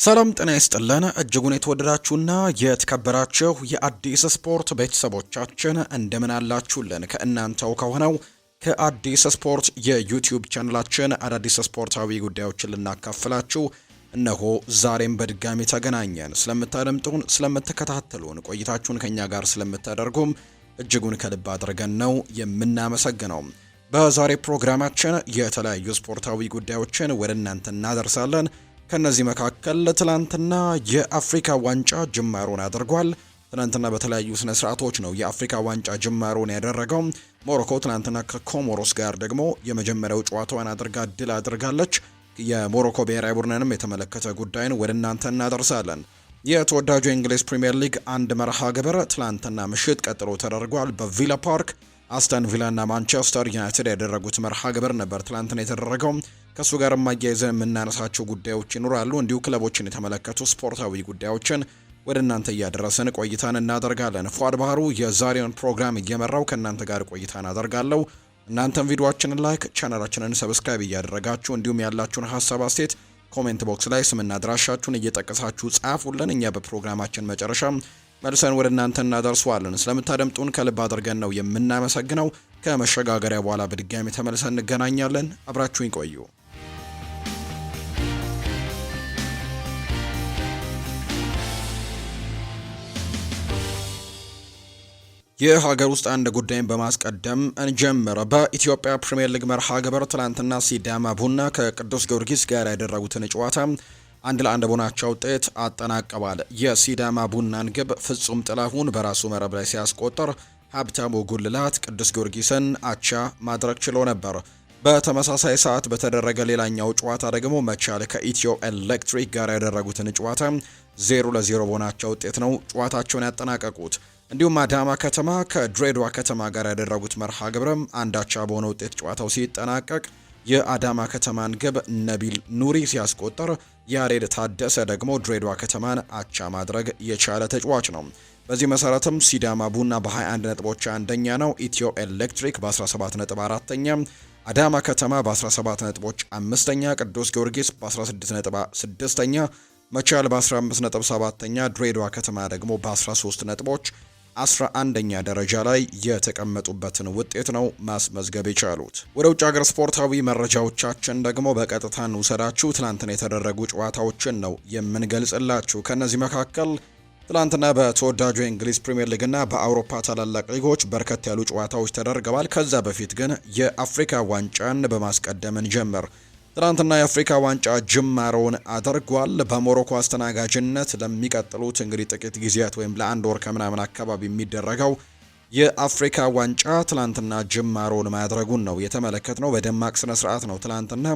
ሰላም ጤና ይስጥልን እጅጉን የተወደዳችሁና የተከበራችሁ የአዲስ ስፖርት ቤተሰቦቻችን እንደምን አላችሁልን? ከእናንተው ከሆነው ከአዲስ ስፖርት የዩቲዩብ ቻናላችን አዳዲስ ስፖርታዊ ጉዳዮችን ልናካፍላችሁ እነሆ ዛሬም በድጋሚ ተገናኘን። ስለምታደምጡን፣ ስለምትከታተሉን፣ ቆይታችሁን ከኛ ጋር ስለምታደርጉም እጅጉን ከልብ አድርገን ነው የምናመሰግነው። በዛሬ ፕሮግራማችን የተለያዩ ስፖርታዊ ጉዳዮችን ወደ እናንተ እናደርሳለን። ከነዚህ መካከል ትላንትና የአፍሪካ ዋንጫ ጅማሮን አድርጓል። ትላንትና በተለያዩ ስነ ስርዓቶች ነው የአፍሪካ ዋንጫ ጅማሮን ያደረገው። ሞሮኮ ትላንትና ከኮሞሮስ ጋር ደግሞ የመጀመሪያው ጨዋታዋን ድል አድርጋለች። የሞሮኮ ብሔራዊ ቡድንንም የተመለከተ ጉዳይን ወደ እናንተ እናደርሳለን። የተወዳጁ የእንግሊዝ ፕሪምየር ሊግ አንድ መርሃ ግብር ትላንትና ምሽት ቀጥሎ ተደርጓል። በቪላ ፓርክ አስተን ቪላና ማንቸስተር ዩናይትድ ያደረጉት መርሃ ግብር ነበር ትላንትና የተደረገው። ከሱ ጋር ማያይዘን የምናነሳቸው ጉዳዮች ይኖራሉ። እንዲሁ ክለቦችን የተመለከቱ ስፖርታዊ ጉዳዮችን ወደ እናንተ እያደረስን ቆይታን እናደርጋለን። ፏድ ባህሩ የዛሬውን ፕሮግራም እየመራው ከእናንተ ጋር ቆይታን አደርጋለሁ። እናንተም ቪዲዮአችንን ላይክ፣ ቻናላችንን ሰብስክራይብ እያደረጋችሁ እንዲሁም ያላችሁን ሀሳብ አስተያየት ኮሜንት ቦክስ ላይ ስምና አድራሻችሁን እየጠቀሳችሁ ጻፉልን። እኛ በፕሮግራማችን መጨረሻ መልሰን ወደ እናንተ እናደርሰዋለን። ስለምታደምጡን ከልብ አድርገን ነው የምናመሰግነው። ከመሸጋገሪያ በኋላ በድጋሚ ተመልሰን እንገናኛለን። አብራችሁኝ ቆዩ። የሀገር ውስጥ አንድ ጉዳይን በማስቀደም እንጀምር። በኢትዮጵያ ፕሪሚየር ሊግ መርሃ ግብር ትላንትና ሲዳማ ቡና ከቅዱስ ጊዮርጊስ ጋር ያደረጉትን ጨዋታ 1-1 በሆናቸው ውጤት አጠናቀዋል። የሲዳማ ቡናን ግብ ፍጹም ጥላሁን በራሱ መረብ ላይ ሲያስቆጥር፣ ሀብታሙ ጉልላት ቅዱስ ጊዮርጊስን አቻ ማድረግ ችሎ ነበር። በተመሳሳይ ሰዓት በተደረገ ሌላኛው ጨዋታ ደግሞ መቻል ከኢትዮ ኤሌክትሪክ ጋር ያደረጉትን ጨዋታ 0-0 በሆናቸው ውጤት ነው ጨዋታቸውን ያጠናቀቁት። እንዲሁም አዳማ ከተማ ከድሬዳዋ ከተማ ጋር ያደረጉት መርሃ ግብርም አንዳቻ በሆነ ውጤት ጨዋታው ሲጠናቀቅ የአዳማ ከተማን ግብ ነቢል ኑሪ ሲያስቆጥር፣ ያሬድ ታደሰ ደግሞ ድሬዳዋ ከተማን አቻ ማድረግ የቻለ ተጫዋች ነው። በዚህ መሰረትም ሲዳማ ቡና በ21 ነጥቦች አንደኛ ነው። ኢትዮ ኤሌክትሪክ በ17 ነጥብ አራተኛ፣ አዳማ ከተማ በ17 ነጥቦች አምስተኛ፣ ቅዱስ ጊዮርጊስ በ16 ነጥብ ስድስተኛ፣ መቻል በ15 ነጥብ ሰባተኛ፣ ድሬዳዋ ከተማ ደግሞ በ13 ነጥቦች 11ኛ ደረጃ ላይ የተቀመጡበትን ውጤት ነው ማስመዝገብ የቻሉት። ወደ ውጭ ሀገር ስፖርታዊ መረጃዎቻችን ደግሞ በቀጥታ እንውሰዳችሁ። ትላንትና የተደረጉ ጨዋታዎችን ነው የምንገልጽላችሁ። ከነዚህ መካከል ትላንትና በተወዳጁ የእንግሊዝ ፕሪምየር ሊግና በአውሮፓ ታላላቅ ሊጎች በርከት ያሉ ጨዋታዎች ተደርገዋል። ከዛ በፊት ግን የአፍሪካ ዋንጫን በማስቀደም እንጀምር። ትናንትና የአፍሪካ ዋንጫ ጅማሮውን አድርጓል። በሞሮኮ አስተናጋጅነት ለሚቀጥሉት እንግዲህ ጥቂት ጊዜያት ወይም ለአንድ ወር ከምናምን አካባቢ የሚደረገው የአፍሪካ ዋንጫ ትላንትና ጅማሮውን ማድረጉን ነው የተመለከትነው። በደማቅ ስነ ስርዓት ነው ትላንትና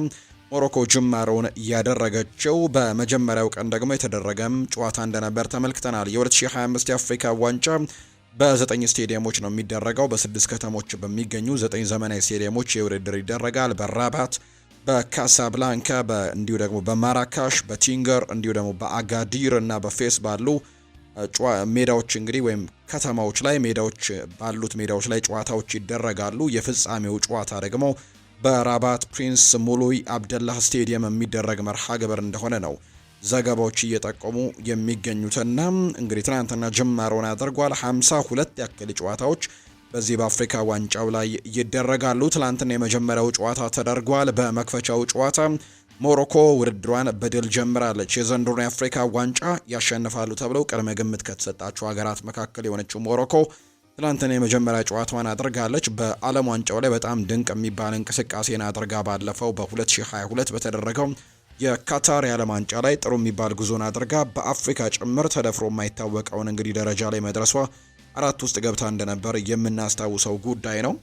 ሞሮኮ ጅማሮውን ያደረገችው። በመጀመሪያው ቀን ደግሞ የተደረገም ጨዋታ እንደነበር ተመልክተናል። የ2025 የአፍሪካ ዋንጫ በ9 ስቴዲየሞች ነው የሚደረገው። በ6 ከተሞች በሚገኙ 9 ዘመናዊ ስቴዲየሞች የውድድር ይደረጋል። በራባት፣ በካሳብላንካ፣ እንዲሁ ደግሞ በማራካሽ፣ በቲንገር እንዲሁ ደግሞ በአጋዲር እና በፌስ ባሉ ሜዳዎች እንግዲህ ወይም ከተማዎች ላይ ባሉት ሜዳዎች ላይ ጨዋታዎች ይደረጋሉ። የፍጻሜው ጨዋታ ደግሞ በራባት ፕሪንስ ሙሉይ አብደላህ ስቴዲየም የሚደረግ መርሃ ግብር እንደሆነ ነው ዘገባዎች እየጠቆሙ የሚገኙትና እንግዲህ ትናንትና ጅማሮን አድርጓል። 52 ያክል ጨዋታዎች በዚህ በአፍሪካ ዋንጫው ላይ ይደረጋሉ። ትላንትና የመጀመሪያው ጨዋታ ተደርጓል። በመክፈቻው ጨዋታ ሞሮኮ ውድድሯን በድል ጀምራለች። የዘንድሮን የአፍሪካ ዋንጫ ያሸንፋሉ ተብለው ቅድመ ግምት ከተሰጣቸው ሀገራት መካከል የሆነችው ሞሮኮ ትላንትና የመጀመሪያ ጨዋታዋን አድርጋለች። በዓለም ዋንጫው ላይ በጣም ድንቅ የሚባል እንቅስቃሴን አድርጋ ባለፈው በ2022 በተደረገው የካታር የዓለም ዋንጫ ላይ ጥሩ የሚባል ጉዞን አድርጋ በአፍሪካ ጭምር ተደፍሮ የማይታወቀውን እንግዲህ ደረጃ ላይ መድረሷ 4 ውስጥ ገብታ እንደነበር የምናስታውሰው ጉዳይ ነው።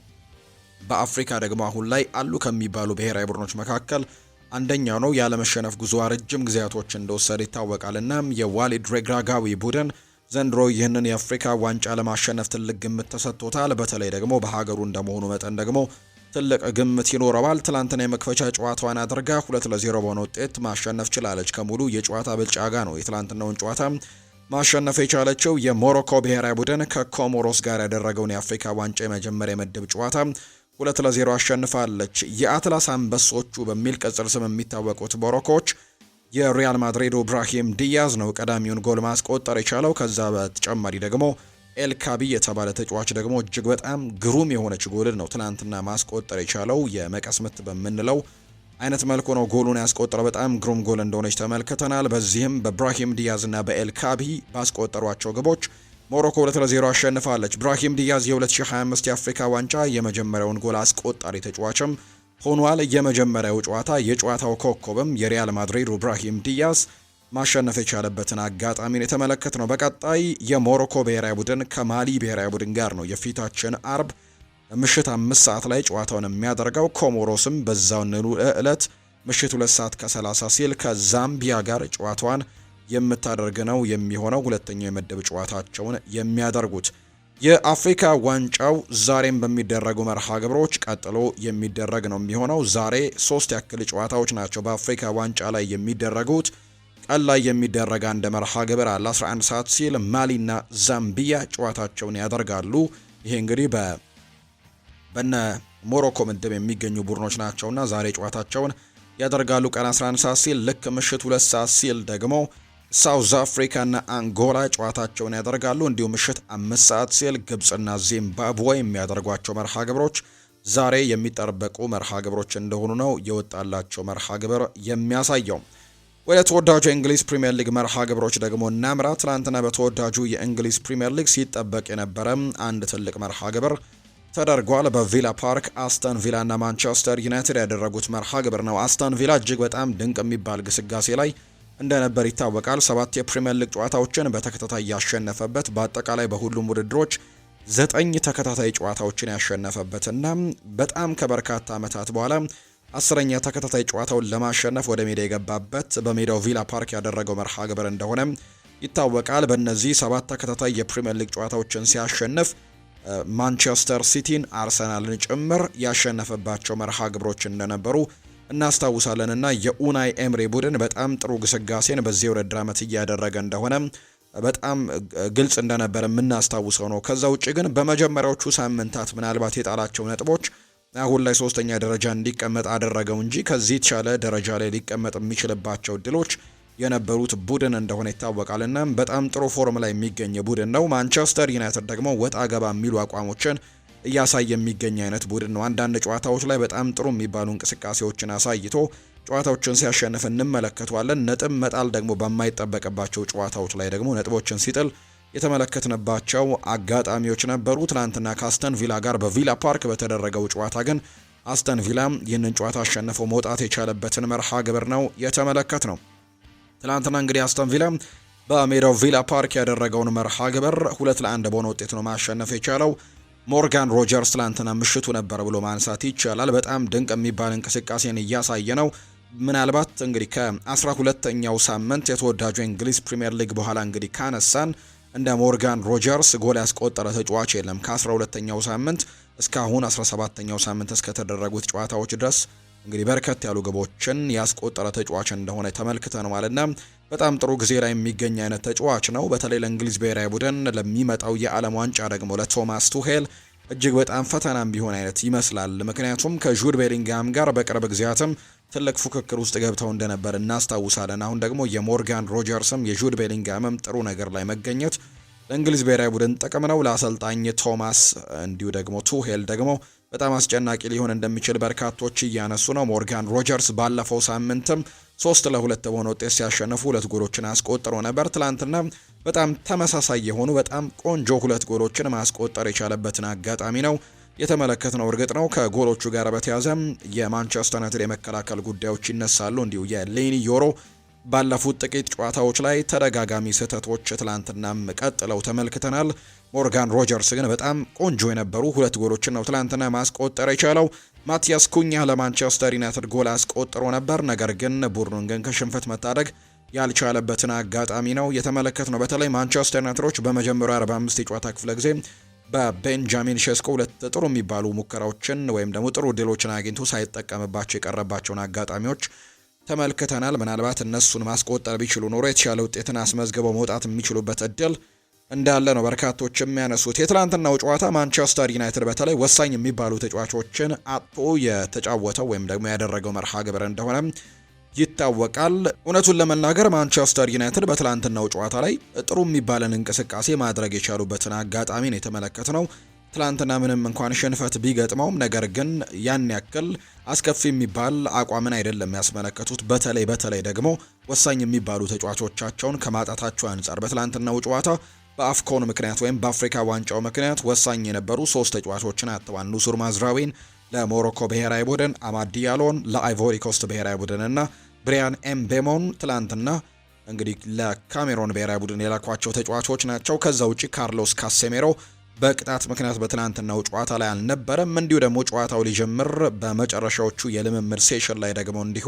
በአፍሪካ ደግሞ አሁን ላይ አሉ ከሚባሉ ብሔራዊ ቡድኖች መካከል አንደኛው ነው። ያለመሸነፍ ጉዞ ረጅም ጊዜያቶች እንደወሰደ ይታወቃል። እናም የዋሊድ ሬግራጋዊ ቡድን ዘንድሮ ይህንን የአፍሪካ ዋንጫ ለማሸነፍ ትልቅ ግምት ተሰጥቶታል። በተለይ ደግሞ በሀገሩ እንደመሆኑ መጠን ደግሞ ትልቅ ግምት ይኖረዋል። ትላንትና የመክፈቻ ጨዋታዋን አድርጋ 2-0 በሆነ ውጤት ማሸነፍ ችላለች። ከሙሉ የጨዋታ ብልጫ ጋር ነው የትላንትናውን ጨዋታ ማሸነፍ የቻለችው። የሞሮኮ ብሔራዊ ቡድን ከኮሞሮስ ጋር ያደረገውን የአፍሪካ ዋንጫ የመጀመሪያ ምድብ ጨዋታ 2-0 አሸንፋለች። የአትላስ አንበሶቹ በሚል ቅጽል ስም የሚታወቁት ሞሮኮዎች የሪያል ማድሪዱ ብራሂም ዲያዝ ነው ቀዳሚውን ጎል ማስቆጠር የቻለው። ከዛ በተጨማሪ ደግሞ ኤልካቢ የተባለ ተጫዋች ደግሞ እጅግ በጣም ግሩም የሆነች ጎልን ነው ትናንትና ማስቆጠር የቻለው። የመቀስ ምት በምንለው አይነት መልኩ ነው ጎሉን ያስቆጠረው። በጣም ግሩም ጎል እንደሆነች ተመልክተናል። በዚህም በብራሂም ዲያዝ እና በኤልካቢ ባስቆጠሯቸው ግቦች ሞሮኮ 2-0 አሸንፋለች። ብራሂም ዲያዝ የ2025 የአፍሪካ ዋንጫ የመጀመሪያውን ጎል አስቆጣሪ ተጫዋችም ሆኗል። የመጀመሪያው ጨዋታ የጨዋታው ኮከብም የሪያል ማድሪዱ ብራሂም ዲያዝ ማሸነፍ የቻለበትን አጋጣሚ ነው የተመለከትነው። በቀጣይ የሞሮኮ ብሔራዊ ቡድን ከማሊ ብሔራዊ ቡድን ጋር ነው የፊታችን አርብ ምሽት 5 ሰዓት ላይ ጨዋታውን የሚያደርገው። ኮሞሮስም በዛው ዕለት ምሽት 2 ሰዓት ከ30 ሲል ከዛምቢያ ጋር ጨዋታዋን የምታደርግ ነው የሚሆነው። ሁለተኛው የምድብ ጨዋታቸውን የሚያደርጉት የአፍሪካ ዋንጫው ዛሬም በሚደረጉ መርሃ ግብሮች ቀጥሎ የሚደረግ ነው የሚሆነው። ዛሬ 3 ያክል ጨዋታዎች ናቸው በአፍሪካ ዋንጫ ላይ የሚደረጉት። ቀን ላይ የሚደረግ አንድ መርሃ ግብር አለ 11 ሰዓት ሲል ማሊና ዛምቢያ ጨዋታቸውን ያደርጋሉ። ይሄ እንግዲህ በነ ሞሮኮ ምድብ የሚገኙ ቡድኖች ናቸውና ዛሬ ጨዋታቸውን ያደርጋሉ ቀን 11 ሰዓት ሲል። ልክ ምሽት 2 ሰዓት ሲል ደግሞ ሳውዝ አፍሪካና አንጎላ ጨዋታቸውን ያደርጋሉ። እንዲሁም ምሽት 5 ሰዓት ሲል ግብጽና ዚምባብዌ የሚያደርጓቸው መርሃ ግብሮች ዛሬ የሚጠበቁ መርሃ ግብሮች እንደሆኑ ነው የወጣላቸው መርሃ ግብር የሚያሳየው። ወደ ተወዳጁ የእንግሊዝ ፕሪሚየር ሊግ መርሃ ግብሮች ደግሞ እናምራ። ትናንትና በተወዳጁ የእንግሊዝ ፕሪሚየር ሊግ ሲጠበቅ የነበረ አንድ ትልቅ መርሃ ግብር ተደርጓል። በቪላ ፓርክ አስተን ቪላ እና ማንቸስተር ዩናይትድ ያደረጉት መርሃ ግብር ነው። አስተን ቪላ እጅግ በጣም ድንቅ የሚባል ግስጋሴ ላይ እንደነበር ይታወቃል። 7 የፕሪሚየር ሊግ ጨዋታዎችን በተከታታይ ያሸነፈበት፣ በአጠቃላይ በሁሉም ውድድሮች 9 ተከታታይ ጨዋታዎችን ያሸነፈበትና በጣም ከበርካታ ዓመታት በኋላ 10ኛ ተከታታይ ጨዋታውን ለማሸነፍ ወደ ሜዳ የገባበት በሜዳው ቪላ ፓርክ ያደረገው መርሃ ግብር እንደሆነ ይታወቃል። በእነዚህ 7 ተከታታይ የፕሪሚየር ሊግ ጨዋታዎችን ሲያሸንፍ ማንቸስተር ሲቲን፣ አርሰናልን ጭምር ያሸነፈባቸው መርሃ ግብሮች እንደነበሩ እናስታውሳለንና የኡናይ ኤምሬ ቡድን በጣም ጥሩ ግስጋሴን በዚህ የውድድር ዓመት እያደረገ እንደሆነ በጣም ግልጽ እንደነበረ የምናስታውሰው ነው። ከዛ ውጭ ግን በመጀመሪያዎቹ ሳምንታት ምናልባት የጣላቸው ነጥቦች አሁን ላይ 3ኛ ደረጃ እንዲቀመጥ አደረገው እንጂ ከዚህ የተሻለ ደረጃ ላይ ሊቀመጥ የሚችልባቸው እድሎች የነበሩት ቡድን እንደሆነ ይታወቃልና በጣም ጥሩ ፎርም ላይ የሚገኝ ቡድን ነው። ማንቸስተር ዩናይትድ ደግሞ ወጣ ገባ የሚሉ አቋሞችን እያሳየ የሚገኝ አይነት ቡድን ነው። አንዳንድ ጨዋታዎች ላይ በጣም ጥሩ የሚባሉ እንቅስቃሴዎችን አሳይቶ ጨዋታዎችን ሲያሸንፍ እንመለከተዋለን። ነጥብ መጣል ደግሞ በማይጠበቅባቸው ጨዋታዎች ላይ ደግሞ ነጥቦችን ሲጥል የተመለከትንባቸው አጋጣሚዎች ነበሩ። ትናንትና ከአስተን ቪላ ጋር በቪላ ፓርክ በተደረገው ጨዋታ ግን አስተን ቪላ ይህንን ጨዋታ አሸንፈው መውጣት የቻለበትን መርሃ ግብር ነው የተመለከት ነው። ትናንትና እንግዲህ አስተን ቪላ በሜዳው ቪላ ፓርክ ያደረገውን መርሃ ግብር 2-1 በሆነ ውጤት ነው ማሸነፍ የቻለው። ሞርጋን ሮጀርስ ትናንትና ምሽቱ ነበር ብሎ ማንሳት ይቻላል። በጣም ድንቅ የሚባል እንቅስቃሴን እያሳየ ነው። ምናልባት እንግዲህ ከ12ኛው ሳምንት የተወዳጁ የእንግሊዝ ፕሪሚየር ሊግ በኋላ እንግዲህ ካነሳን እንደ ሞርጋን ሮጀርስ ጎል ያስቆጠረ ተጫዋች የለም። ከ12ኛው ሳምንት እስካሁን 17ኛው ሳምንት እስከተደረጉት ጨዋታዎች ድረስ እንግዲህ በርከት ያሉ ግቦችን ያስቆጠረ ተጫዋች እንደሆነ ተመልክተናልና በጣም ጥሩ ጊዜ ላይ የሚገኝ አይነት ተጫዋች ነው። በተለይ ለእንግሊዝ ብሔራዊ ቡድን ለሚመጣው የዓለም ዋንጫ ደግሞ ለቶማስ ቱሄል እጅግ በጣም ፈተናም ቢሆን አይነት ይመስላል። ምክንያቱም ከጁድ ቤሊንግሃም ጋር በቅርብ ጊዜያትም ትልቅ ፉክክር ውስጥ ገብተው እንደነበር እናስታውሳለን። አሁን ደግሞ የሞርጋን ሮጀርስም የጁድ ቤሊንግሃምም ጥሩ ነገር ላይ መገኘት ለእንግሊዝ ብሔራዊ ቡድን ጥቅም ነው። ለአሰልጣኝ ቶማስ እንዲሁ ደግሞ ቱሄል ደግሞ በጣም አስጨናቂ ሊሆን እንደሚችል በርካቶች እያነሱ ነው። ሞርጋን ሮጀርስ ባለፈው ሳምንትም 3-2 በሆነ ውጤት ሲያሸንፉ 2 ጎሎችን አስቆጥሮ ነበር። ትላንትና በጣም ተመሳሳይ የሆኑ በጣም ቆንጆ 2 ጎሎችን ማስቆጠር የቻለበትን አጋጣሚ ነው የተመለከትነው። እርግጥ ነው ከጎሎቹ ጋር በተያያዘ የማንቸስተር ዩናይትድ የመከላከል ጉዳዮች ይነሳሉ። እንዲሁ የሌኒ ዮሮ ባለፉት ጥቂት ጨዋታዎች ላይ ተደጋጋሚ ስህተቶች ትላንትናም ቀጥለው ተመልክተናል። ሞርጋን ሮጀርስ ግን በጣም ቆንጆ የነበሩ 2 ጎሎችን ነው ትላንትና ማስቆጠር የቻለው። ማቲያስ ኩኛ ለማንቸስተር ዩናይትድ ጎል አስቆጥሮ ነበር። ነገር ግን ቡድኑን ግን ከሽንፈት መታደግ ያልቻለበትን አጋጣሚ ነው የተመለከትነው። በተለይ ማንቸስተር ዩናይትዶች በመጀመሪያው 45 የጨዋታ ክፍለ ጊዜ በቤንጃሚን ሼስኮ 2 ጥሩ የሚባሉ ሙከራዎችን ወይም ደግሞ ጥሩ ድሎችን አግኝቶ ሳይጠቀምባቸው የቀረባቸውን አጋጣሚዎች ተመልክተናል። ምናልባት እነሱን ማስቆጠር ቢችሉ ኖሮ የተሻለ ውጤትን አስመዝግበው መውጣት የሚችሉበት እድል እንዳለ ነው በርካቶች የሚያነሱት። የትላንትናው ጨዋታ ማንቸስተር ዩናይትድ በተለይ ወሳኝ የሚባሉ ተጫዋቾችን አጥቶ የተጫወተው ወይም ደግሞ ያደረገው መርሃ ግብር እንደሆነ ይታወቃል። እውነቱን ለመናገር ማንቸስተር ዩናይትድ በትላንትናው ጨዋታ ላይ ጥሩ የሚባልን እንቅስቃሴ ማድረግ የቻሉበትን አጋጣሚ ነው የተመለከትነው። ትላንትና ምንም እንኳን ሽንፈት ቢገጥመውም ነገር ግን ያን ያክል አስከፊ የሚባል አቋምን አይደለም ያስመለከቱት። በተለይ ደግሞ ወሳኝ የሚባሉ ተጫዋቾቻቸውን ከማጣታቸው አንጻር በትላንትናው ጨዋታ በአፍኮን ምክንያት ወይም በአፍሪካ ዋንጫው ምክንያት ወሳኝ የነበሩ 3 ተጫዋቾችን አጥተዋል። ኑሱር ማዝራዊን ለሞሮኮ ብሔራዊ ቡድን፣ አማድ ዲያሎን ለአይቮሪ ኮስት ብሔራዊ ቡድን እና ብሪያን ኤምቤሞን ትላንትና እንግዲህ ለካሜሮን ብሔራዊ ቡድን የላኳቸው ተጫዋቾች ናቸው። ከዛ ውጪ ካርሎስ ካሴሜሮ በቅጣት ምክንያት በትላንትናው ጨዋታ ላይ አልነበረም። እንዲሁ ደግሞ ጨዋታው ሊጀምር በመጨረሻዎቹ የልምምድ ሴሽን ላይ ደግሞ እንዲሁ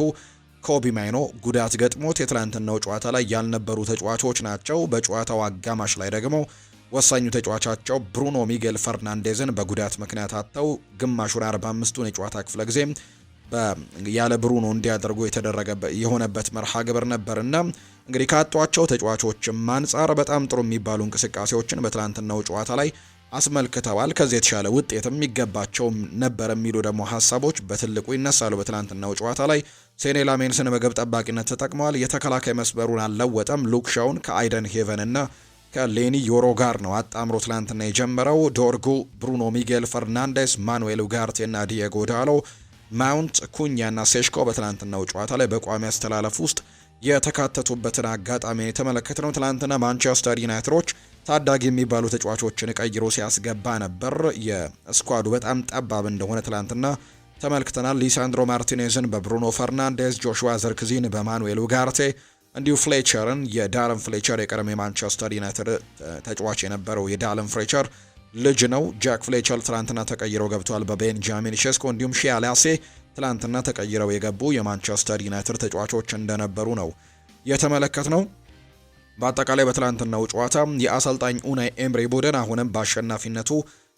ኮቢ ማይኖ ጉዳት ገጥሞት የትላንትናው ጨዋታ ላይ ያልነበሩ ተጫዋቾች ናቸው። በጨዋታው አጋማሽ ላይ ደግሞ ወሳኙ ተጫዋቻቸው ብሩኖ ሚጌል ፈርናንዴዝን በጉዳት ምክንያት አጥተው ግማሹን 45ቱን የጨዋታ ክፍለ ጊዜ ያለ ብሩኖ እንዲያደርጉ የሆነበት መርሃ ግብር ነበርና እንግዲህ ካጧቸው ተጫዋቾችም አንጻር በጣም ጥሩ የሚባሉ እንቅስቃሴዎችን በትላንትናው ጨዋታ ላይ አስመልክተዋል። ከዚህ የተሻለ ውጤትም የሚገባቸው ነበር የሚሉ ደግሞ ሀሳቦች በትልቁ ይነሳሉ። በትላንትናው ጨዋታ ላይ ሴኔ ላሜንስን በግብ ጠባቂነት ተጠቅመዋል። የተከላካይ መስመሩን አልለወጠም። ሉክ ሻውን ከአይደን ሄቨን እና ከሌኒ ዮሮ ጋር ነው አጣምሮ ትላንትና የጀመረው። ዶርጉ፣ ብሩኖ ሚጌል ፈርናንዴስ፣ ማኑኤል ኡጋርቴ እና ዲየጎ ዳሎ፣ ማውንት፣ ኩኛ እና ሴሽኮ በትላንትናው ጨዋታ ላይ በቋሚ አስተላለፍ ውስጥ የተካተቱበትን አጋጣሚ የተመለከትነው። ትላንትና ማንቸስተር ዩናይትዶች ታዳጊ የሚባሉ ተጫዋቾችን ቀይሮ ሲያስገባ ነበር። የስኳዱ በጣም ጠባብ እንደሆነ ትላንትና ተመልክተናል። ሊሳንድሮ ማርቲኔዝን በብሩኖ ፈርናንዴዝ፣ ጆሹዋ ዘርክዚን በማኑኤል ኡጋርቴ እንዲሁ ፍሌቸርን የዳለን ፍሌቸር የቀደም የማንቸስተር ዩናይትድ ተጫዋች የነበረው የዳለን ፍሌቸር ልጅ ነው። ጃክ ፍሌቸር ትላንትና ተቀይረው ገብተዋል በቤንጃሚን ሼስኮ። እንዲሁም ሺያላሴ ትላንትና ተቀይረው የገቡ የማንቸስተር ዩናይትድ ተጫዋቾች እንደነበሩ ነው የተመለከትነው። በአጠቃላይ በትላንትናው ጨዋታ የአሰልጣኝ ኡናይ ኤምሪ ቡድን አሁንም በአሸናፊነቱ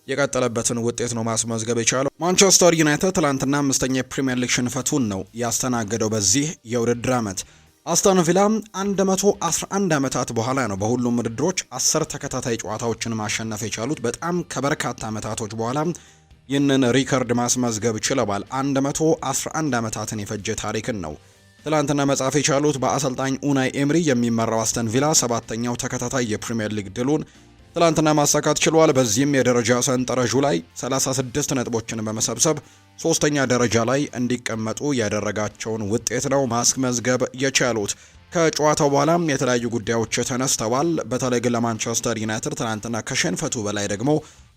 የቀጠለበትን ውጤት ነው ማስመዝገብ የቻለው። ማንቸስተር ዩናይትድ ትላንትና 5ኛ የፕሪሚየር ሊግ ሽንፈቱን ነው ያስተናገደው በዚህ የውድድር ዓመት። አስቶን ቪላ 111 ዓመታት በኋላ ነው በሁሉም ውድድሮች 10 ተከታታይ ጨዋታዎችን ማሸነፍ የቻሉት። በጣም ከበርካታ ዓመታቶች በኋላ ይህንን ሪከርድ ማስመዝገብ ችለዋል። 111 ዓመታትን የፈጀ ታሪክን ነው ትላንትና መጻፍ የቻሉት። በአሰልጣኝ ኡናይ ኤምሪ የሚመራው አስቶን ቪላ 7ኛው ተከታታይ የፕሪሚየር ሊግ ድሉን ትላንትና ማሳካት ችሏል። በዚህም የደረጃ ሰንጠረዡ ላይ 36 ነጥቦችን በመሰብሰብ 3ኛ ደረጃ ላይ እንዲቀመጡ ያደረጋቸውን ውጤት ነው ማስመዝገብ የቻሉት። ከጨዋታው በኋላም የተለያዩ ጉዳዮች ተነስተዋል። በተለይ ግን ለማንቸስተር ዩናይትድ ትናንትና ከሽንፈቱ በላይ ደግሞ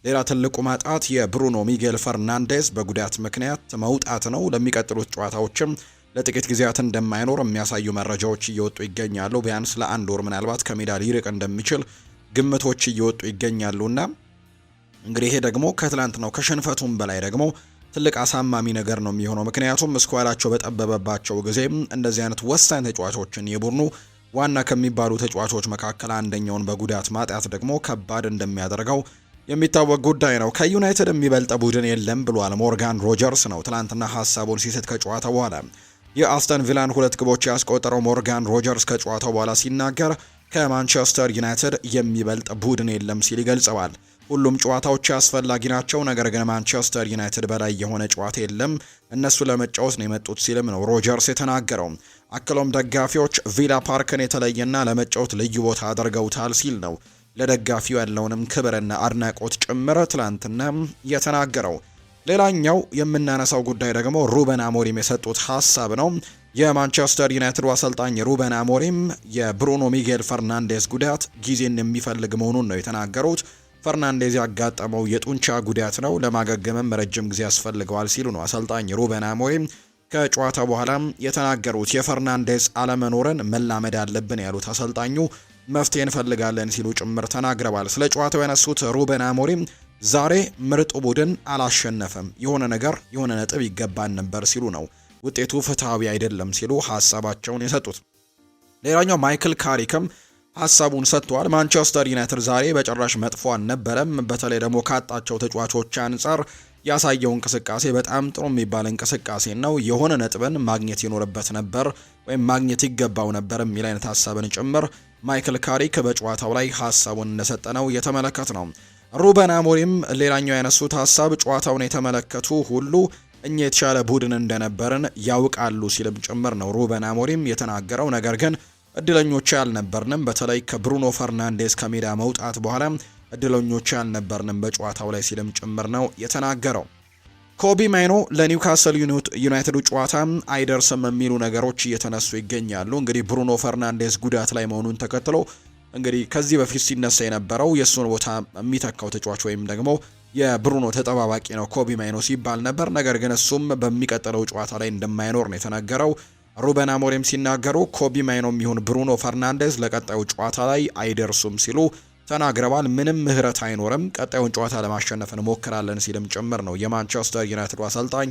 ሌላ ትልቁ ማጣት የብሩኖ ሚጌል ፈርናንዴዝ በጉዳት ምክንያት መውጣት ነው። ለሚቀጥሉት ጨዋታዎችም ለጥቂት ጊዜያት እንደማይኖር የሚያሳዩ መረጃዎች እየወጡ ይገኛሉ። ቢያንስ ለአንድ ወር ምናልባት ከሜዳ ሊርቅ እንደሚችል ግምቶች እየወጡ ይገኛሉና እንግዲህ ይሄ ደግሞ ከትላንት ነው ከሽንፈቱም በላይ ደግሞ ትልቅ አሳማሚ ነገር ነው የሚሆነው። ምክንያቱም ስኳዳቸው በጠበበባቸው ጊዜም እንደዚህ አይነት ወሳኝ ተጫዋቾችን የቡድኑ ዋና ከሚባሉ ተጫዋቾች መካከል አንደኛውን በጉዳት ማጣት ደግሞ ከባድ እንደሚያደርገው የሚታወቅ ጉዳይ ነው። ከዩናይትድ የሚበልጥ ቡድን የለም ብሏል ሞርጋን ሮጀርስ ነው ትላንትና ሀሳቡን ሲሰጥ ከጨዋታው በኋላ። የአስተን ቪላን 2 ግቦች ያስቆጠረው ሞርጋን ሮጀርስ ከጨዋታው በኋላ ሲናገር ከማንቸስተር ዩናይትድ የሚበልጥ ቡድን የለም ሲል ይገልጸዋል። ሁሉም ጨዋታዎች አስፈላጊ ናቸው፣ ነገር ግን ማንቸስተር ዩናይትድ በላይ የሆነ ጨዋታ የለም፣ እነሱ ለመጫወት ነው የመጡት ሲልም ነው ሮጀርስ የተናገረው። አክሎም ደጋፊዎች ቪላ ፓርክን የተለየና ለመጫወት ልዩ ቦታ አድርገውታል ሲል ነው ለደጋፊው ያለውንም ክብርና አድናቆት ጭምር ትላንትና የተናገረው። ሌላኛው የምናነሳው ጉዳይ ደግሞ ሩበን አሞሪም የሰጡት ሀሳብ ነው። የማንቸስተር ዩናይትድ አሰልጣኝ ሩበን አሞሪም የብሩኖ ሚጌል ፈርናንዴዝ ጉዳት ጊዜን የሚፈልግ መሆኑን ነው የተናገሩት። ፈርናንዴዝ ያጋጠመው የጡንቻ ጉዳት ነው፣ ለማገገምም ረጅም ጊዜ ያስፈልገዋል ሲሉ ነው አሰልጣኝ ሩበን አሞሪም ከጨዋታ በኋላ የተናገሩት። የፈርናንዴዝ አለመኖርን መላመድ አለብን ያሉት አሰልጣኙ መፍትሄ እንፈልጋለን ሲሉ ጭምር ተናግረዋል። ስለ ጨዋታው ያነሱት ሩበን አሞሪም ዛሬ ምርጡ ቡድን አላሸነፈም፣ የሆነ ነጥብ ይገባን ነበር ሲሉ ነው ውጤቱ ፍትሃዊ አይደለም ሲሉ ሀሳባቸውን የሰጡት። ሌላኛው ማይክል ካሪክም ሀሳቡን ሰጥቷል። ማንቸስተር ዩናይትድ ዛሬ በጭራሽ መጥፎ አልነበረም፣ በተለይ ደግሞ ካጣቸው ተጫዋቾች አንጻር ያሳየው እንቅስቃሴ በጣም ጥሩ የሚባል እንቅስቃሴ ነው። የሆነ ነጥብን ማግኘት ይኖርበት ነበር ወይም ማግኘት ይገባው ነበር የሚል አይነት ሀሳብን ጭምር ማይክል ካሪክ በጨዋታው ላይ ሀሳቡን እንደሰጠ ነው የተመለከት ነው። ሩበን አሞሪም ሌላኛው ያነሱት ሀሳብ ጨዋታውን የተመለከቱ ሁሉ እኛ የተሻለ ቡድን እንደነበርን ያውቃሉ ሲልም ጭምር ነው ሩበን አሞሪም የተናገረው። ነገር ግን እድለኞች ያልነበርንም፣ በተለይ ከብሩኖ ፈርናንዴዝ ከሜዳ መውጣት በኋላ እድለኞች ያልነበርንም በጨዋታው ላይ ሲልም ጭምር ነው የተናገረው። ኮቢ ማይኖ ለኒውካስል ዩናይትዱ ጨዋታ አይደርስም የሚሉ ነገሮች እየተነሱ ይገኛሉ። እንግዲህ ብሩኖ ፈርናንዴዝ ጉዳት ላይ መሆኑን ተከትሎ እንግዲህ ከዚህ በፊት ሲነሳ የነበረው የእሱን ቦታ የሚተካው ተጫዋች ወይም ደግሞ የብሩኖ ተጠባባቂ ነው ኮቢ ማይኖ ሲባል ነበር። ነገር ግን እሱም በሚቀጥለው ጨዋታ ላይ እንደማይኖር ነው የተነገረው። ሩበን አሞሪም ሲናገሩ ኮቢ ማይኖም ይሁን ብሩኖ ፈርናንዴዝ ለቀጣዩ ጨዋታ ላይ አይደርሱም ሲሉ ተናግረዋል። ምንም ምህረት አይኖርም፣ ቀጣዩን ጨዋታ ለማሸነፍ እንሞክራለን ሲልም ጭምር ነው የማንቸስተር ዩናይትድ አሰልጣኝ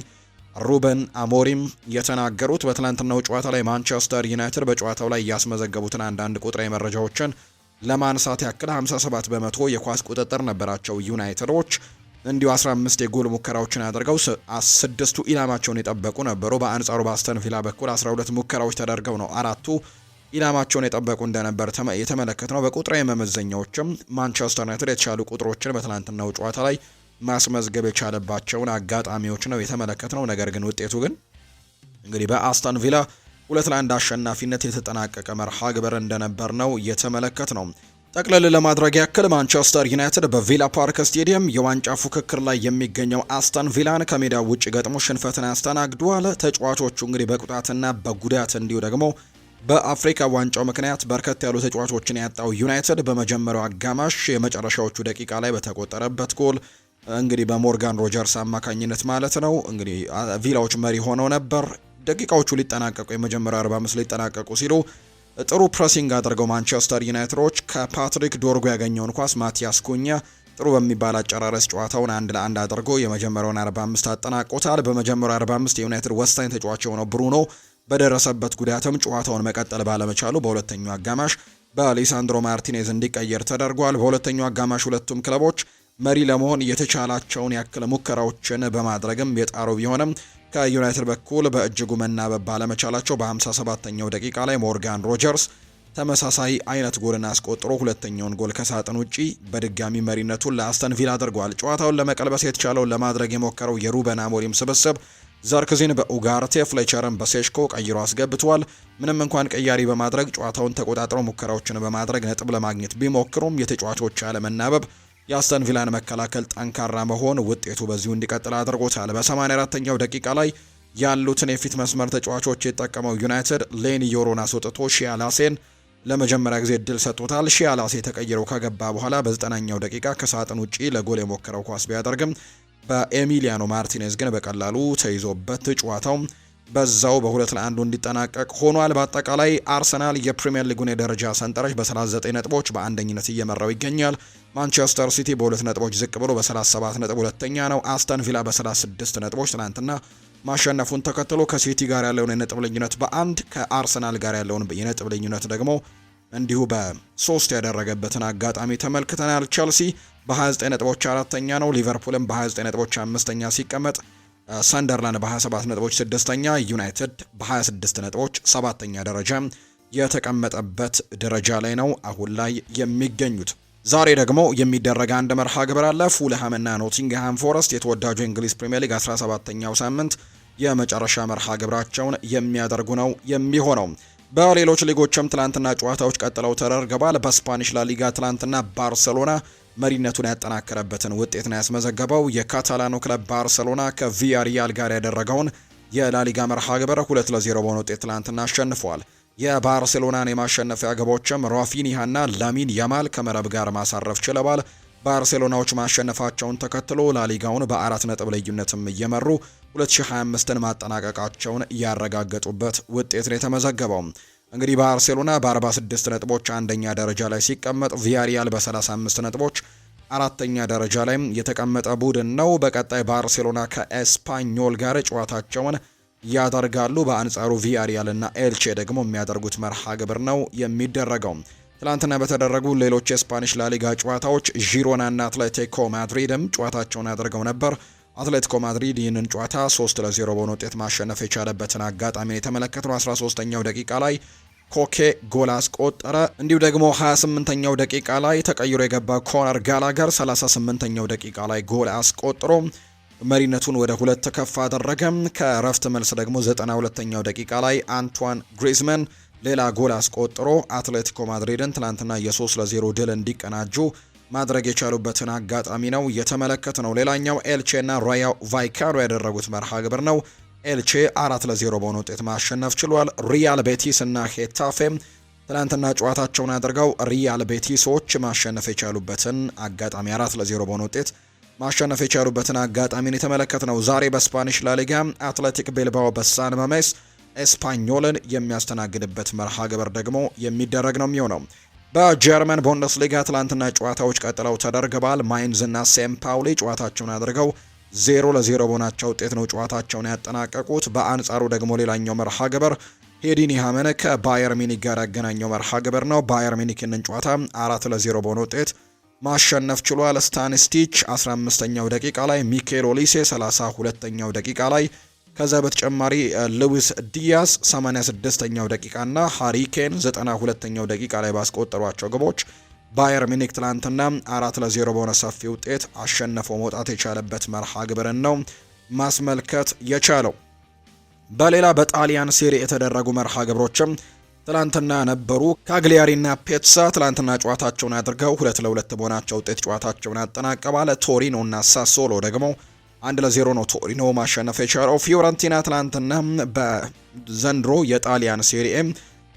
ሩበን አሞሪም የተናገሩት። በትናንትናው ጨዋታ ላይ ማንቸስተር ዩናይትድ በጨዋታው ላይ ያስመዘገቡትን አንዳንድ ቁጥራዊ መረጃዎችን ለማንሳት ያክል 57 በመቶ የኳስ ቁጥጥር ነበራቸው ዩናይትዶች። እንዲሁ 15 የጎል ሙከራዎችን አድርገው 6ቱ ኢላማቸውን የጠበቁ ነበሩ። በአንጻሩ በአስተን ቪላ በኩል 12 ሙከራዎች ተደርገው ነው 4ቱ ኢላማቸውን የጠበቁ እንደነበር የተመለከት ነው። በቁጥራዊ መመዘኛዎችም ማንቸስተር ዩናይትድ የተሻሉ ቁጥሮችን በትናንትናው ጨዋታ ላይ ማስመዝገብ የቻለባቸውን አጋጣሚዎች ነው የተመለከት ነው። ነገር ግን ውጤቱ ግን እንግዲህ በአስተን ቪላ 2-1 አሸናፊነት የተጠናቀቀ መርሃ ግብር እንደነበር ነው የተመለከት ነው። ጠቅለል ለማድረግ ያክል ማንቸስተር ዩናይትድ በቪላ ፓርክ ስቴዲየም የዋንጫ ፉክክር ላይ የሚገኘው አስተን ቪላን ከሜዳው ውጭ ገጥሞ ሽንፈትን አስተናግዷል። ተጫዋቾቹ እንግዲህ በቁጣትና በጉዳት እንዲሁ ደግሞ በአፍሪካ ዋንጫው ምክንያት በርከት ያሉ ተጫዋቾችን ያጣው ዩናይትድ በመጀመሪያው አጋማሽ የመጨረሻዎቹ ደቂቃ ላይ በተቆጠረበት ጎል እንግዲህ በሞርጋን ሮጀርስ አማካኝነት ማለት ነው እንግዲህ ቪላዎች መሪ ሆነው ነበር። ደቂቃዎቹ ሊጠናቀቁ የመጀመሪያው 45 ሊጠናቀቁ ሲሉ ጥሩ ፕሬሲንግ አድርገው ማንቸስተር ዩናይትዶች ከፓትሪክ ዶርጉ ያገኘውን ኳስ ማቲያስ ኩኛ ጥሩ በሚባል አጨራረስ ጨዋታውን 1-1 አድርጎ የመጀመሪያውን 45 አጠናቆታል። በመጀመሪያው 45 የዩናይትድ ወሳኝ ተጫዋች የሆነው ብሩኖ በደረሰበት ጉዳትም ጨዋታውን መቀጠል ባለመቻሉ በሁለተኛው አጋማሽ በአሌሳንድሮ ማርቲኔዝ እንዲቀየር ተደርጓል። በሁለተኛው አጋማሽ ሁለቱም ክለቦች መሪ ለመሆን የተቻላቸውን ያክል ሙከራዎችን በማድረግም የጣሩ ቢሆንም ከዩናይትድ በኩል በእጅጉ መናበብ ባለመቻላቸው በ57ኛው ደቂቃ ላይ ሞርጋን ሮጀርስ ተመሳሳይ አይነት ጎልን አስቆጥሮ ሁለተኛውን ጎል ከሳጥን ውጪ በድጋሚ መሪነቱን ለአስተን ቪላ አድርጓል። ጨዋታውን ለመቀልበስ የተቻለውን ለማድረግ የሞከረው የሩበን አሞሪም ስብስብ ዘርክዚን በኡጋርቴ ፍሌቸርን በሴሽኮ ቀይሮ አስገብቷል። ምንም እንኳን ቀያሪ በማድረግ ጨዋታውን ተቆጣጥረው ሙከራዎችን በማድረግ ነጥብ ለማግኘት ቢሞክሩም የተጫዋቾች ያለመናበብ የአስተን ቪላን መከላከል ጠንካራ መሆን ውጤቱ በዚሁ እንዲቀጥል አድርጎታል። በ84ኛው ደቂቃ ላይ ያሉትን የፊት መስመር ተጫዋቾች የተጠቀመው ዩናይትድ ሌኒ ዮሮን አስወጥቶ ሺያላሴን ለመጀመሪያ ጊዜ እድል ሰጥቶታል። ሺያላሴ ተቀይረው ከገባ በኋላ በ9ኛው ደቂቃ ከሳጥን ውጪ ለጎል የሞከረው ኳስ ቢያደርግም በኤሚሊያኖ ማርቲኔዝ ግን በቀላሉ ተይዞበት ጨዋታው በዛው በ2-1 እንዲጠናቀቅ ሆኗል። በአጠቃላይ አርሰናል የፕሪሚየር ሊጉን የደረጃ ሰንጠረዥ በ39 ነጥቦች በአንደኝነት እየመራው ይገኛል። ማንቸስተር ሲቲ በ2 ነጥቦች ዝቅ ብሎ በ37 ነጥብ ሁለተኛ ነው። አስተን ቪላ በ36 ነጥቦች ትናንትና ማሸነፉን ተከትሎ ከሲቲ ጋር ያለውን የነጥብ ልዩነት በ1 ከአርሰናል ጋር ያለውን የነጥብ ልዩነት ደግሞ እንዲሁ በ3 ያደረገበትን አጋጣሚ ተመልክተናል። ቸልሲ በ29 ነጥቦች አራተኛ ነው። ሊቨርፑልም በ29 ነጥቦች አምስተኛ ሲቀመጥ ሰንደርላንድ በ27 ነጥቦች ስድስተኛ፣ ዩናይትድ በ26 ነጥቦች ሰባተኛ ደረጃ የተቀመጠበት ደረጃ ላይ ነው አሁን ላይ የሚገኙት። ዛሬ ደግሞ የሚደረግ አንድ መርሃ ግብር አለ። ፉልሃምና ኖቲንግሃም ፎረስት የተወዳጁ የእንግሊዝ ፕሪሚየር ሊግ 17ኛው ሳምንት የመጨረሻ መርሃ ግብራቸውን የሚያደርጉ ነው የሚሆነው። በሌሎች ሊጎችም ትላንትና ጨዋታዎች ቀጥለው ተደርገዋል። በስፓኒሽ ላሊጋ ትላንትና ባርሴሎና መሪነቱን ያጠናከረበትን ውጤት ነው ያስመዘገበው። የካታላኑ ክለብ ባርሴሎና ከቪያሪያል ጋር ያደረገውን የላሊጋ መርሃ ግብር 2-0 በሆነ ውጤት ትላንትና አሸንፈዋል። የባርሴሎናን የማሸነፊያ ግቦችም ራፊኒሃና ላሚን ያማል ከመረብ ጋር ማሳረፍ ችለዋል። ባርሴሎናዎች ማሸነፋቸውን ተከትሎ ላሊጋውን በ4 ነጥብ ልዩነትም እየመሩ 2025ን ማጠናቀቃቸውን ያረጋገጡበት ውጤት ነው የተመዘገበው። እንግዲህ ባርሴሎና በ46 ነጥቦች አንደኛ ደረጃ ላይ ሲቀመጥ ቪያሪያል በ35 ነጥቦች አራተኛ ደረጃ ላይ የተቀመጠ ቡድን ነው። በቀጣይ ባርሴሎና ከኤስፓኞል ጋር ጨዋታቸውን ያደርጋሉ። በአንጻሩ ቪያሪያል እና ኤልቼ ደግሞ የሚያደርጉት መርሃ ግብር ነው የሚደረገው። ትላንትና በተደረጉ ሌሎች የስፓኒሽ ላሊጋ ጨዋታዎች ዢሮና እና አትሌቲኮ ማድሪድም ጨዋታቸውን ያደርገው ነበር። አትሌቲኮ ማድሪድ ይህንን ጨዋታ 3-0 በሆነ ውጤት ማሸነፍ የቻለበትን አጋጣሚ የተመለከተው 13ኛው ደቂቃ ላይ ኮኬ ጎል አስቆጠረ። እንዲሁ ደግሞ 28ኛው ደቂቃ ላይ ተቀይሮ የገባ ኮነር ጋላገር 38ኛው ደቂቃ ላይ ጎል አስቆጥሮ መሪነቱን ወደ 2 ከፍ አደረገ። ከረፍት መልስ ደግሞ 92ኛው ደቂቃ ላይ አንቷን ግሪዝመን ሌላ ጎል አስቆጥሮ አትሌቲኮ ማድሪድን ትናንትና የ3-0 ድል እንዲቀናጁ ማድረግ የቻሉበትን አጋጣሚ ነው የተመለከት ነው። ሌላኛው ኤልቼና ራዮ ቫይካኖ ያደረጉት መርሃ ግብር ነው። ኤልቼ 4-0 በሆነ ውጤት ማሸነፍ ችሏል። ሪያል ቤቲስ እና ሄታፌ ትናንትና ጨዋታቸውን አድርገው ሪያል ቤቲሶች ማሸነፍ የቻሉበትን አጋጣሚ 4-0 በሆነ ውጤት ማሸነፍ የቻሉበትን አጋጣሚን የተመለከት ነው። ዛሬ በስፓኒሽ ላሊጋ አትሌቲክ ቤልባኦ በሳን ማሜስ ኤስፓኞልን የሚያስተናግድበት መርሃ ግብር ደግሞ የሚደረግ ነው የሚሆነው። በጀርመን ቡንደስሊጋ ትላንትና ጨዋታዎች ቀጥለው ተደርገዋል። ማይንዝ እና ሴም ፓውሊ ጨዋታቸውን አድርገው 0-0 በሆናቸው ውጤት ነው ጨዋታቸውን ያጠናቀቁት። በአንጻሩ ደግሞ ሌላኛው መርሃ ግብር ሄዲንሃምን ከባየር ሚኒክ ጋር ያገናኘው መርሃ ግብር ነው። ባየር ሚኒክንን ጨዋታ 4-0 በሆነ ውጤት ማሸነፍ ችሏል። ስታኒስቲች 15ኛው ደቂቃ ላይ፣ ሚኬል ኦሊሴ 32ኛው ደቂቃ ላይ፣ ከዛ በተጨማሪ ሉዊስ ዲያስ 86ኛው ደቂቃ እና ሃሪኬን 92ኛው ደቂቃ ላይ ባስቆጠሯቸው ግቦች ባየር ሚኒክ ትላንትና 4-0 በሆነ ሰፊ ውጤት አሸነፈው መውጣት የቻለበት መርሃ ግብርን ነው ማስመልከት የቻለው። በሌላ በጣሊያን ሴሪ የተደረጉ መርሃ ግብሮችም ትላንትና ነበሩ። ካግሊያሪና ፔትሳ ትላንትና ጨዋታቸውን አድርገው 2-2 በሆናቸው ውጤት ጨዋታቸውን አጠናቀዋል። ቶሪኖ እና ሳሶሎ ደግሞ 1-0 ነው ቶሪኖ ማሸነፍ የቻለው። ፊዮረንቲና ትላንትና በዘንድሮ የጣሊያን ሴሪኤ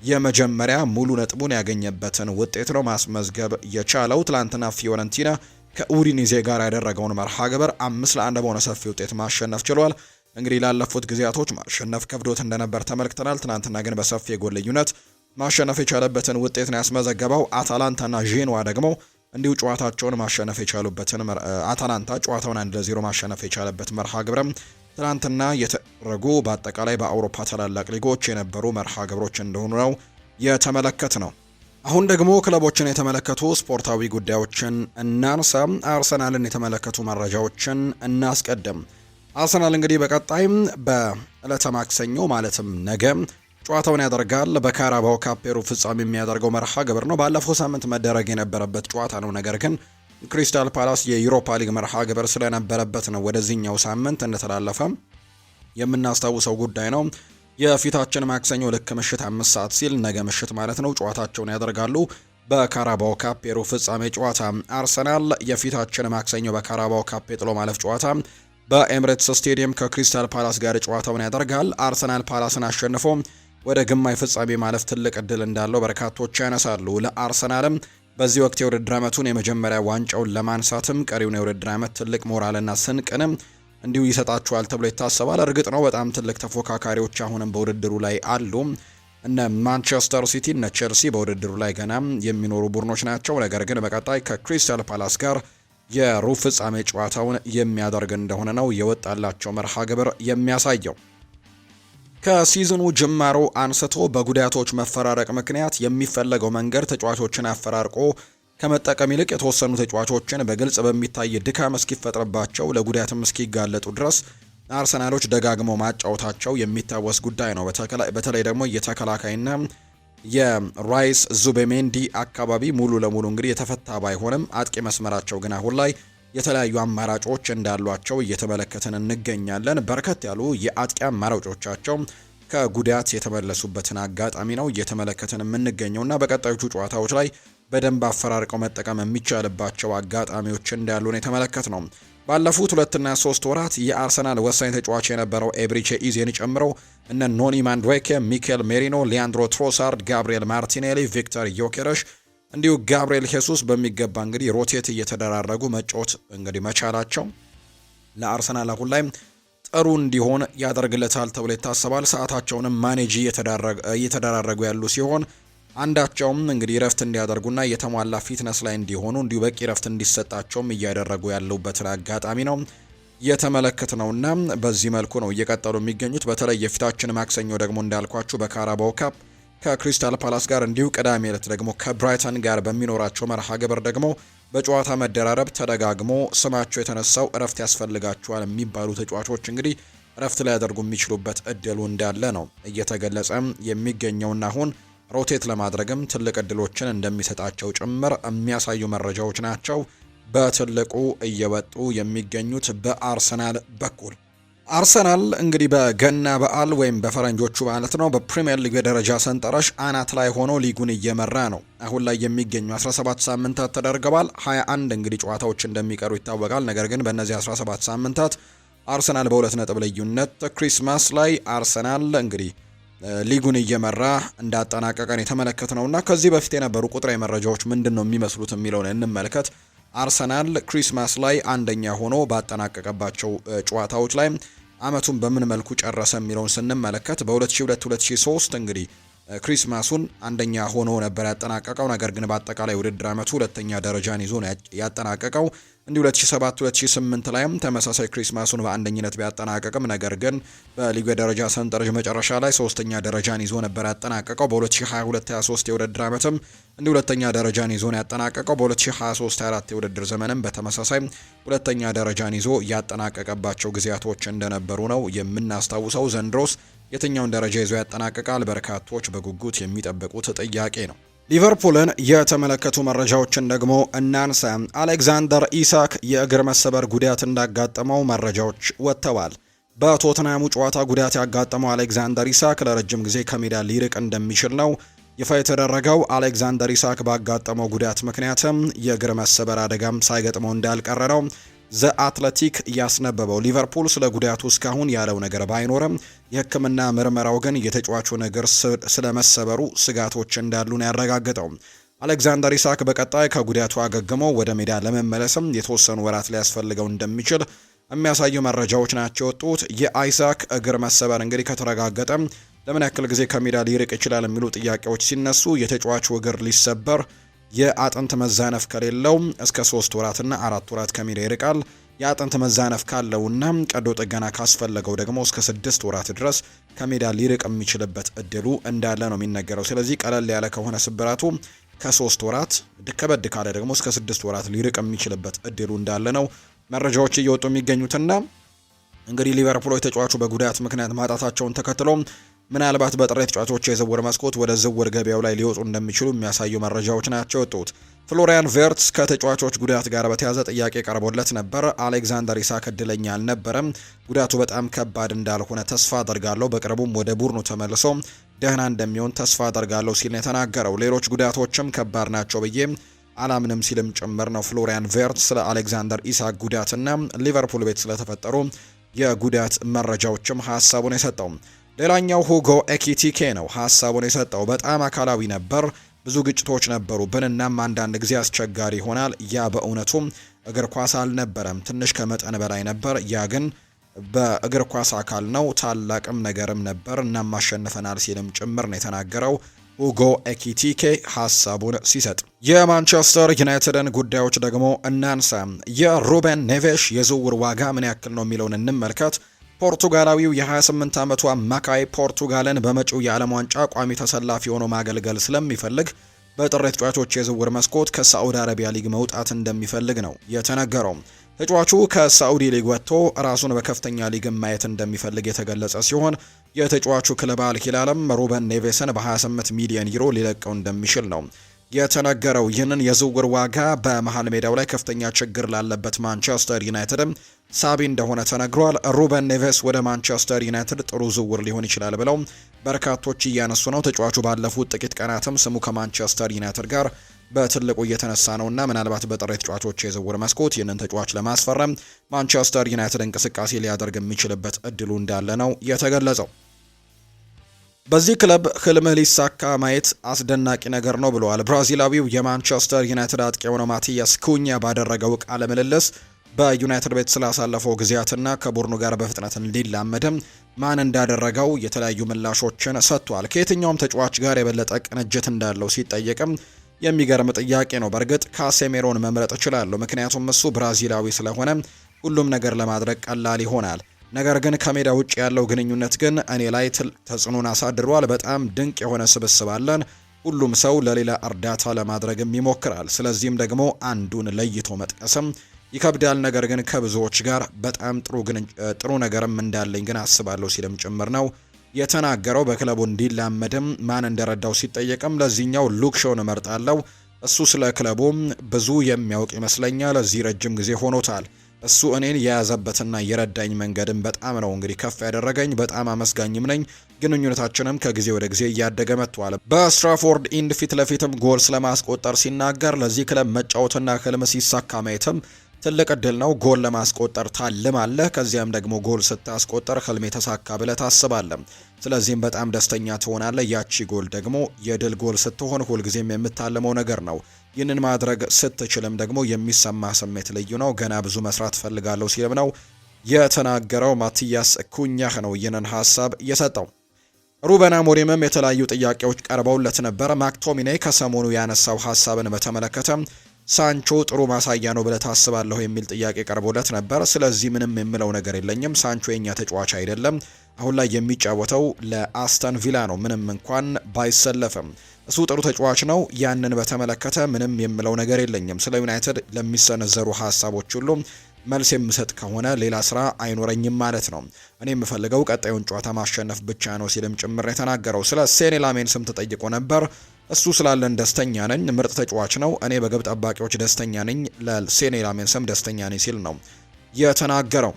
የመጀመሪያ ሙሉ ነጥቡን ያገኘበትን ውጤት ነው ማስመዝገብ የቻለው። ትላንትና ፊዮረንቲና ከኡዲኒዜ ጋር ያደረገውን መርሃ ግብር 5-1 በሆነ ሰፊ ውጤት ማሸነፍ ችሏል። እንግዲህ ላለፉት ጊዜያቶች ማሸነፍ ከብዶት እንደነበር ተመልክተናል። ትናንትና ግን በሰፊ የጎል ልዩነት ማሸነፍ የቻለበትን ውጤት ነው ያስመዘገበው። አታላንታና ዤንዋ ደግሞ እንዲሁ ጨዋታቸውን ማሸነፍ የቻሉበትን አታላንታ ጨዋታውን 1-0 ማሸነፍ የቻለበት መርሃ ግብርም ትናንትና የተደረጉ በአጠቃላይ በአውሮፓ ታላላቅ ሊጎች የነበሩ መርሃ ግብሮች እንደሆኑ ነው የተመለከት ነው። አሁን ደግሞ ክለቦችን የተመለከቱ ስፖርታዊ ጉዳዮችን እናንሳ። አርሰናልን የተመለከቱ መረጃዎችን እናስቀድም። አርሰናል እንግዲህ በቀጣይም በዕለተ ማክሰኞ ማለትም ነገ ጨዋታውን ያደርጋል። በካራባኦ ካፕ ሩብ ፍጻሜ የሚያደርገው መርሃ ግብር ነው። ባለፈው ሳምንት መደረግ የነበረበት ጨዋታ ነው። ነገር ግን ክሪስታል ፓላስ የዩሮፓ ሊግ መርሃ ግብር ስለነበረበት ነው ወደዚህኛው ሳምንት እንደተላለፈ የምናስታውሰው ጉዳይ ነው። የፊታችን ማክሰኞ ልክ ምሽት 5 ሰዓት ሲል ነገ ምሽት ማለት ነው ጨዋታቸውን ያደርጋሉ። በካራባኦ ካፕ የሩብ ፍጻሜ ጨዋታ አርሰናል የፊታችን ማክሰኞ በካራባኦ ካፕ የጥሎ ማለፍ ጨዋታ በኤምሬትስ ስቴዲየም ከክሪስታል ፓላስ ጋር ጨዋታውን ያደርጋል። አርሰናል ፓላስን አሸንፎ ወደ ግማሽ ፍጻሜ ማለፍ ትልቅ እድል እንዳለው በርካቶች ያነሳሉ። ለአርሰናልም በዚህ ወቅት የውድድር ዓመቱን የመጀመሪያ ዋንጫውን ለማንሳትም ቀሪውን የውድድር ዓመት ትልቅ ሞራልና ስንቅንም እንዲሁ ይሰጣቸዋል ተብሎ ይታሰባል። እርግጥ ነው በጣም ትልቅ ተፎካካሪዎች አሁንም በውድድሩ ላይ አሉ። እነ ማንቸስተር ሲቲ፣ እነ ቼልሲ በውድድሩ ላይ ገና የሚኖሩ ቡድኖች ናቸው። ነገር ግን በቀጣይ ከክሪስታል ፓላስ ጋር የሩብ ፍጻሜ ጨዋታውን የሚያደርግ እንደሆነ ነው የወጣላቸው መርሃ ግብር የሚያሳየው። ከሲዝኑ ጅማሮ አንስቶ በጉዳቶች መፈራረቅ ምክንያት የሚፈለገው መንገድ ተጫዋቾችን አፈራርቆ ከመጠቀም ይልቅ የተወሰኑ ተጫዋቾችን በግልጽ በሚታይ ድካም እስኪፈጥርባቸው ለጉዳትም እስኪጋለጡ ድረስ አርሰናሎች ደጋግመው ማጫወታቸው የሚታወስ ጉዳይ ነው። በተለይ ደግሞ የተከላካይና የራይስ ዙቤሜንዲ አካባቢ ሙሉ ለሙሉ እንግዲህ የተፈታ ባይሆንም አጥቂ መስመራቸው ግን አሁን ላይ የተለያዩ አማራጮች እንዳሏቸው እየተመለከትን እንገኛለን። በርከት ያሉ የአጥቂ አማራጮቻቸው ከጉዳት የተመለሱበትን አጋጣሚ ነው እየተመለከትን የምንገኘውና በቀጣዮቹ ጨዋታዎች ላይ በደንብ አፈራርቀው መጠቀም የሚቻልባቸው አጋጣሚዎች እንዳሉ ነው የተመለከትነው። ባለፉት 2 እና 3 ወራት የአርሰናል ወሳኝ ተጫዋች የነበረው ኤብሪቼ ኢዜን ጨምሮ እነ ኖኒ ማንድዌኬ፣ ሚኬል ሜሪኖ፣ ሊያንድሮ ትሮሳርድ፣ ጋብሪኤል ማርቲኔሊ፣ ቪክተር ዮኬረሽ እንዲሁ ጋብሪኤል ሄሱስ በሚገባ እንግዲህ ሮቴት እየተደራረጉ መጫወት እንግዲህ መቻላቸው ለአርሰናል አሁን ላይ ጥሩ እንዲሆን ያደርግለታል ተብሎ ይታሰባል። ሰዓታቸውንም ማኔጅ እየተደራረጉ ያሉ ሲሆን አንዳቸውም እንግዲህ ረፍት እንዲያደርጉና የተሟላ ፊትነስ ላይ እንዲሆኑ እንዲሁ በቂ ረፍት እንዲሰጣቸውም እያደረጉ ያሉበትን አጋጣሚ ነው የተመለከትነውና በዚህ መልኩ ነው እየቀጠሉ የሚገኙት። በተለይ የፊታችን ማክሰኞ ደግሞ እንዳልኳችሁ በካራባኦ ካፕ ከክሪስታል ፓላስ ጋር እንዲሁ ቅዳሜ ዕለት ደግሞ ከብራይተን ጋር በሚኖራቸው መርሃ ግብር ደግሞ በጨዋታ መደራረብ ተደጋግሞ ስማቸው የተነሳው እረፍት ያስፈልጋቸዋል የሚባሉ ተጫዋቾች እንግዲህ እረፍት ላይ ያደርጉ የሚችሉበት እድሉ እንዳለ ነው እየተገለጸ የሚገኘውና አሁን ሮቴት ለማድረግም ትልቅ እድሎችን እንደሚሰጣቸው ጭምር የሚያሳዩ መረጃዎች ናቸው በትልቁ እየወጡ የሚገኙት በአርሰናል በኩል። አርሰናል እንግዲህ በገና በዓል ወይም በፈረንጆቹ ማለት ነው በፕሪሚየር ሊግ የደረጃ ሰንጠረዥ አናት ላይ ሆኖ ሊጉን እየመራ ነው አሁን ላይ የሚገኙ 17 ሳምንታት ተደርገዋል። 21 እንግዲህ ጨዋታዎች እንደሚቀሩ ይታወቃል። ነገር ግን በእነዚህ 17 ሳምንታት አርሰናል በሁለት ነጥብ ልዩነት ክሪስማስ ላይ አርሰናል እንግዲህ ሊጉን እየመራ እንዳጠናቀቀን የተመለከትነውና ከዚህ በፊት የነበሩ ቁጥራዊ መረጃዎች ምንድነው የሚመስሉት የሚለውን እንመልከት። አርሰናል ክሪስማስ ላይ አንደኛ ሆኖ ባጠናቀቀባቸው ጨዋታዎች ላይ አመቱን በምን መልኩ ጨረሰ የሚለውን ስንመለከት በ2002-2003 እንግዲህ ክሪስማሱን አንደኛ ሆኖ ነበር ያጠናቀቀው። ነገር ግን በአጠቃላይ ውድድር አመቱ ሁለተኛ ደረጃን ይዞ ነው ያጠናቀቀው። እንዲህ 2007-2008 ላይም ተመሳሳይ ክሪስማሱን በአንደኝነት ቢያጠናቀቅም ነገር ግን በሊጉ የደረጃ ሰንጠረዥ መጨረሻ ላይ ሶስተኛ ደረጃን ይዞ ነበር ያጠናቀቀው። በ2022-23 የውድድር አመትም እንዲህ ሁለተኛ ደረጃን ይዞ ነው ያጠናቀቀው። በ2023-24 የውድድር ዘመንም በተመሳሳይ ሁለተኛ ደረጃን ይዞ ያጠናቀቀባቸው ጊዜያቶች እንደነበሩ ነው የምናስታውሰው። ዘንድሮስ የትኛውን ደረጃ ይዞ ያጠናቅቃል? በርካቶች በጉጉት የሚጠብቁት ጥያቄ ነው። ሊቨርፑልን የተመለከቱ መረጃዎችን ደግሞ እናንሳ። አሌክዛንደር ኢሳክ የእግር መሰበር ጉዳት እንዳጋጠመው መረጃዎች ወጥተዋል። በቶትናሙ ጨዋታ ጉዳት ያጋጠመው አሌክዛንደር ኢሳክ ለረጅም ጊዜ ከሜዳ ሊርቅ እንደሚችል ነው ይፋ የተደረገው። አሌክዛንደር ኢሳክ ባጋጠመው ጉዳት ምክንያትም የእግር መሰበር አደጋም ሳይገጥመው እንዳልቀረ ነው ዘ አትሌቲክ ያስነበበው። ሊቨርፑል ስለ ጉዳቱ እስካሁን ያለው ነገር ባይኖርም የሕክምና ምርመራው ግን የተጫዋቹን እግር ስለመሰበሩ ስጋቶች እንዳሉ ነው ያረጋገጠው። አሌክዛንደር ኢሳክ በቀጣይ ከጉዳቱ አገግሞ ወደ ሜዳ ለመመለስም የተወሰኑ ወራት ሊያስፈልገው እንደሚችል የሚያሳዩ መረጃዎች ናቸው የወጡት። የአይዛክ እግር መሰበር እንግዲህ ከተረጋገጠ ለምን ያክል ጊዜ ከሜዳ ሊርቅ ይችላል የሚሉ ጥያቄዎች ሲነሱ የተጫዋቹ እግር ሊሰበር የአጥንት መዛነፍ ከሌለው እስከ 3 ወራትና 4 ወራት ከሜዳ ይርቃል። የአጥንት መዛነፍ ካለውና ቀዶ ጥገና ካስፈለገው ደግሞ እስከ 6 ወራት ድረስ ከሜዳ ሊርቅ የሚችልበት እድሉ እንዳለ ነው የሚነገረው። ስለዚህ ቀለል ያለ ከሆነ ስብራቱ ከ3 ወራት፣ ከበድ ካለ ደግሞ እስከ 6 ወራት ሊርቅ የሚችልበት እድሉ እንዳለ ነው መረጃዎች እየወጡ የሚገኙትና እንግዲህ ሊቨርፑሎች ተጫዋቹ በጉዳት ምክንያት ማጣታቸውን ተከትሎ ምናልባት በጥሬ ተጫዋቾች የዝውውር መስኮት ወደ ዝውውር ገበያው ላይ ሊወጡ እንደሚችሉ የሚያሳዩ መረጃዎች ናቸው የወጡት። ፍሎሪያን ቨርትስ ከተጫዋቾች ጉዳት ጋር በተያያዘ ጥያቄ ቀርቦለት ነበር። አሌክዛንደር ኢሳክ እድለኛ አልነበረም፣ ጉዳቱ በጣም ከባድ እንዳልሆነ ተስፋ አደርጋለሁ፣ በቅርቡም ወደ ቡድኑ ተመልሶ ደህና እንደሚሆን ተስፋ አደርጋለሁ ሲል የተናገረው። ሌሎች ጉዳቶችም ከባድ ናቸው ብዬ አላምንም ሲልም ጭምር ነው ፍሎሪያን ቨርትስ ስለ አሌክዛንደር ኢሳክ ጉዳትና ሊቨርፑል ቤት ስለተፈጠሩ የጉዳት መረጃዎችም ሀሳቡን የሰጠው። ሌላኛው ሁጎ ኤኪቲኬ ነው ሀሳቡን የሰጠው። በጣም አካላዊ ነበር፣ ብዙ ግጭቶች ነበሩብን፣ እናም አንዳንድ ጊዜ አስቸጋሪ ይሆናል። ያ በእውነቱም እግር ኳስ አልነበረም፣ ትንሽ ከመጠን በላይ ነበር። ያ ግን በእግር ኳስ አካል ነው፣ ታላቅም ነገርም ነበር፣ እናም አሸንፈናል ሲልም ጭምር ነው የተናገረው ሁጎ ኤኪቲኬ ሀሳቡን ሲሰጥ። የማንቸስተር ዩናይትድን ጉዳዮች ደግሞ እናንሳ። የሩበን ኔቬሽ የዝውውር ዋጋ ምን ያክል ነው የሚለውን እንመልከት። ፖርቱጋላዊው የ28 ዓመቱ አማካይ ፖርቱጋልን በመጪው የዓለም ዋንጫ ቋሚ ተሰላፊ ሆኖ ማገልገል ስለሚፈልግ በጥር ተጫዋቾች የዝውውር መስኮት ከሳዑዲ አረቢያ ሊግ መውጣት እንደሚፈልግ ነው የተነገረው። ተጫዋቹ ከሳዑዲ ሊግ ወጥቶ ራሱን በከፍተኛ ሊግ ማየት እንደሚፈልግ የተገለጸ ሲሆን የተጫዋቹ ክለብ አል ሂላልም ሩበን ኔቬስን በ28 ሚሊዮን ዩሮ ሊለቀው እንደሚችል ነው የተነገረው። ይህንን የዝውውር ዋጋ በመሃል ሜዳው ላይ ከፍተኛ ችግር ላለበት ማንቸስተር ዩናይትድም ሳቢ እንደሆነ ተነግሯል። ሩበን ኔቬስ ወደ ማንቸስተር ዩናይትድ ጥሩ ዝውውር ሊሆን ይችላል ብለው በርካቶች እያነሱ ነው። ተጫዋቹ ባለፉት ጥቂት ቀናትም ስሙ ከማንቸስተር ዩናይትድ ጋር በትልቁ እየተነሳ ነውና ምናልባት በጥሬ ተጫዋቾች የዝውውር መስኮት ይህንን ተጫዋች ለማስፈረም ማንቸስተር ዩናይትድ እንቅስቃሴ ሊያደርግ የሚችልበት እድሉ እንዳለ ነው የተገለጸው። በዚህ ክለብ ህልምህ ሊሳካ ማየት አስደናቂ ነገር ነው ብለዋል ብራዚላዊው የማንቸስተር ዩናይትድ አጥቂ የሆነው ማቲያስ ኩኛ ባደረገው ቃለ ምልልስ። በዩናይትድ ቤት ስላሳለፈው ጊዜያትና ከቡድኑ ጋር በፍጥነት እንዲላመድም ማን እንዳደረገው የተለያዩ ምላሾችን ሰጥቷል። ከየትኛውም ተጫዋች ጋር የበለጠ ቅንጅት እንዳለው ሲጠየቅም የሚገርም ጥያቄ ነው። በእርግጥ ካሴሜሮን መምረጥ እችላለሁ፣ ምክንያቱም እሱ ብራዚላዊ ስለሆነ ሁሉም ነገር ለማድረግ ቀላል ይሆናል። ነገር ግን ከሜዳ ውጭ ያለው ግንኙነት ግን እኔ ላይ ተጽዕኖን አሳድሯል። በጣም ድንቅ የሆነ ስብስብ አለን። ሁሉም ሰው ለሌላ እርዳታ ለማድረግም ይሞክራል። ስለዚህም ደግሞ አንዱን ለይቶ መጥቀስም ይከብዳል። ነገር ግን ከብዙዎች ጋር በጣም ጥሩ ነገርም እንዳለኝ ግን አስባለሁ ሲልም ጭምር ነው የተናገረው። በክለቡ እንዲላመድም ማን እንደረዳው ሲጠየቅም ለዚህኛው ሉክ ሾውን እመርጣለሁ። እሱ ስለ ክለቡም ብዙ የሚያውቅ ይመስለኛል። እዚህ ረጅም ጊዜ ሆኖታል። እሱ እኔን የያዘበትና የረዳኝ መንገድም በጣም ነው እንግዲህ ከፍ ያደረገኝ። በጣም አመስጋኝም ነኝ። ግንኙነታችንም ከጊዜ ወደ ጊዜ እያደገ መጥቷል። በስትራፎርድ ኢንድ ፊት ለፊትም ጎል ስለማስቆጠር ሲናገር ለዚህ ክለብ መጫወትና ህልም ሲሳካ ማየትም ትልቅ እድል ነው። ጎል ለማስቆጠር ታልማለህ፣ ከዚያም ደግሞ ጎል ስታስቆጠር ህልም የተሳካ ብለህ ታስባለህ። ስለዚህም በጣም ደስተኛ ትሆናለህ። ያቺ ጎል ደግሞ የድል ጎል ስትሆን ሁልጊዜም የምታልመው ነገር ነው። ይህንን ማድረግ ስትችልም ደግሞ የሚሰማ ስሜት ልዩ ነው። ገና ብዙ መስራት ፈልጋለሁ ሲልም ነው የተናገረው። ማቲያስ ኩኛህ ነው ይህንን ሀሳብ የሰጠው። ሩበን አሞሪምም የተለያዩ ጥያቄዎች ቀርበውለት ነበር። ማክቶሚኔ ከሰሞኑ ያነሳው ሀሳብን በተመለከተ ሳንቾ ጥሩ ማሳያ ነው ብለህ ታስባለሁ የሚል ጥያቄ ቀርቦለት ነበር። ስለዚህ ምንም የምለው ነገር የለኝም። ሳንቾ የኛ ተጫዋች አይደለም። አሁን ላይ የሚጫወተው ለአስተን ቪላ ነው። ምንም እንኳን ባይሰለፍም እሱ ጥሩ ተጫዋች ነው። ያንን በተመለከተ ምንም የምለው ነገር የለኝም። ስለ ዩናይትድ ለሚሰነዘሩ ሀሳቦች ሁሉ መልስ የምሰጥ ከሆነ ሌላ ስራ አይኖረኝም ማለት ነው። እኔ የምፈልገው ቀጣዩን ጨዋታ ማሸነፍ ብቻ ነው ሲልም ጭምር የተናገረው። ስለ ሴኒ ላሜንስም ተጠይቆ ነበር። እሱ ስላለን ደስተኛ ነኝ። ምርጥ ተጫዋች ነው። እኔ በግብ ጠባቂዎች ደስተኛ ነኝ። ለሴኒ ላሜንስም ደስተኛ ነኝ ሲል ነው የተናገረው።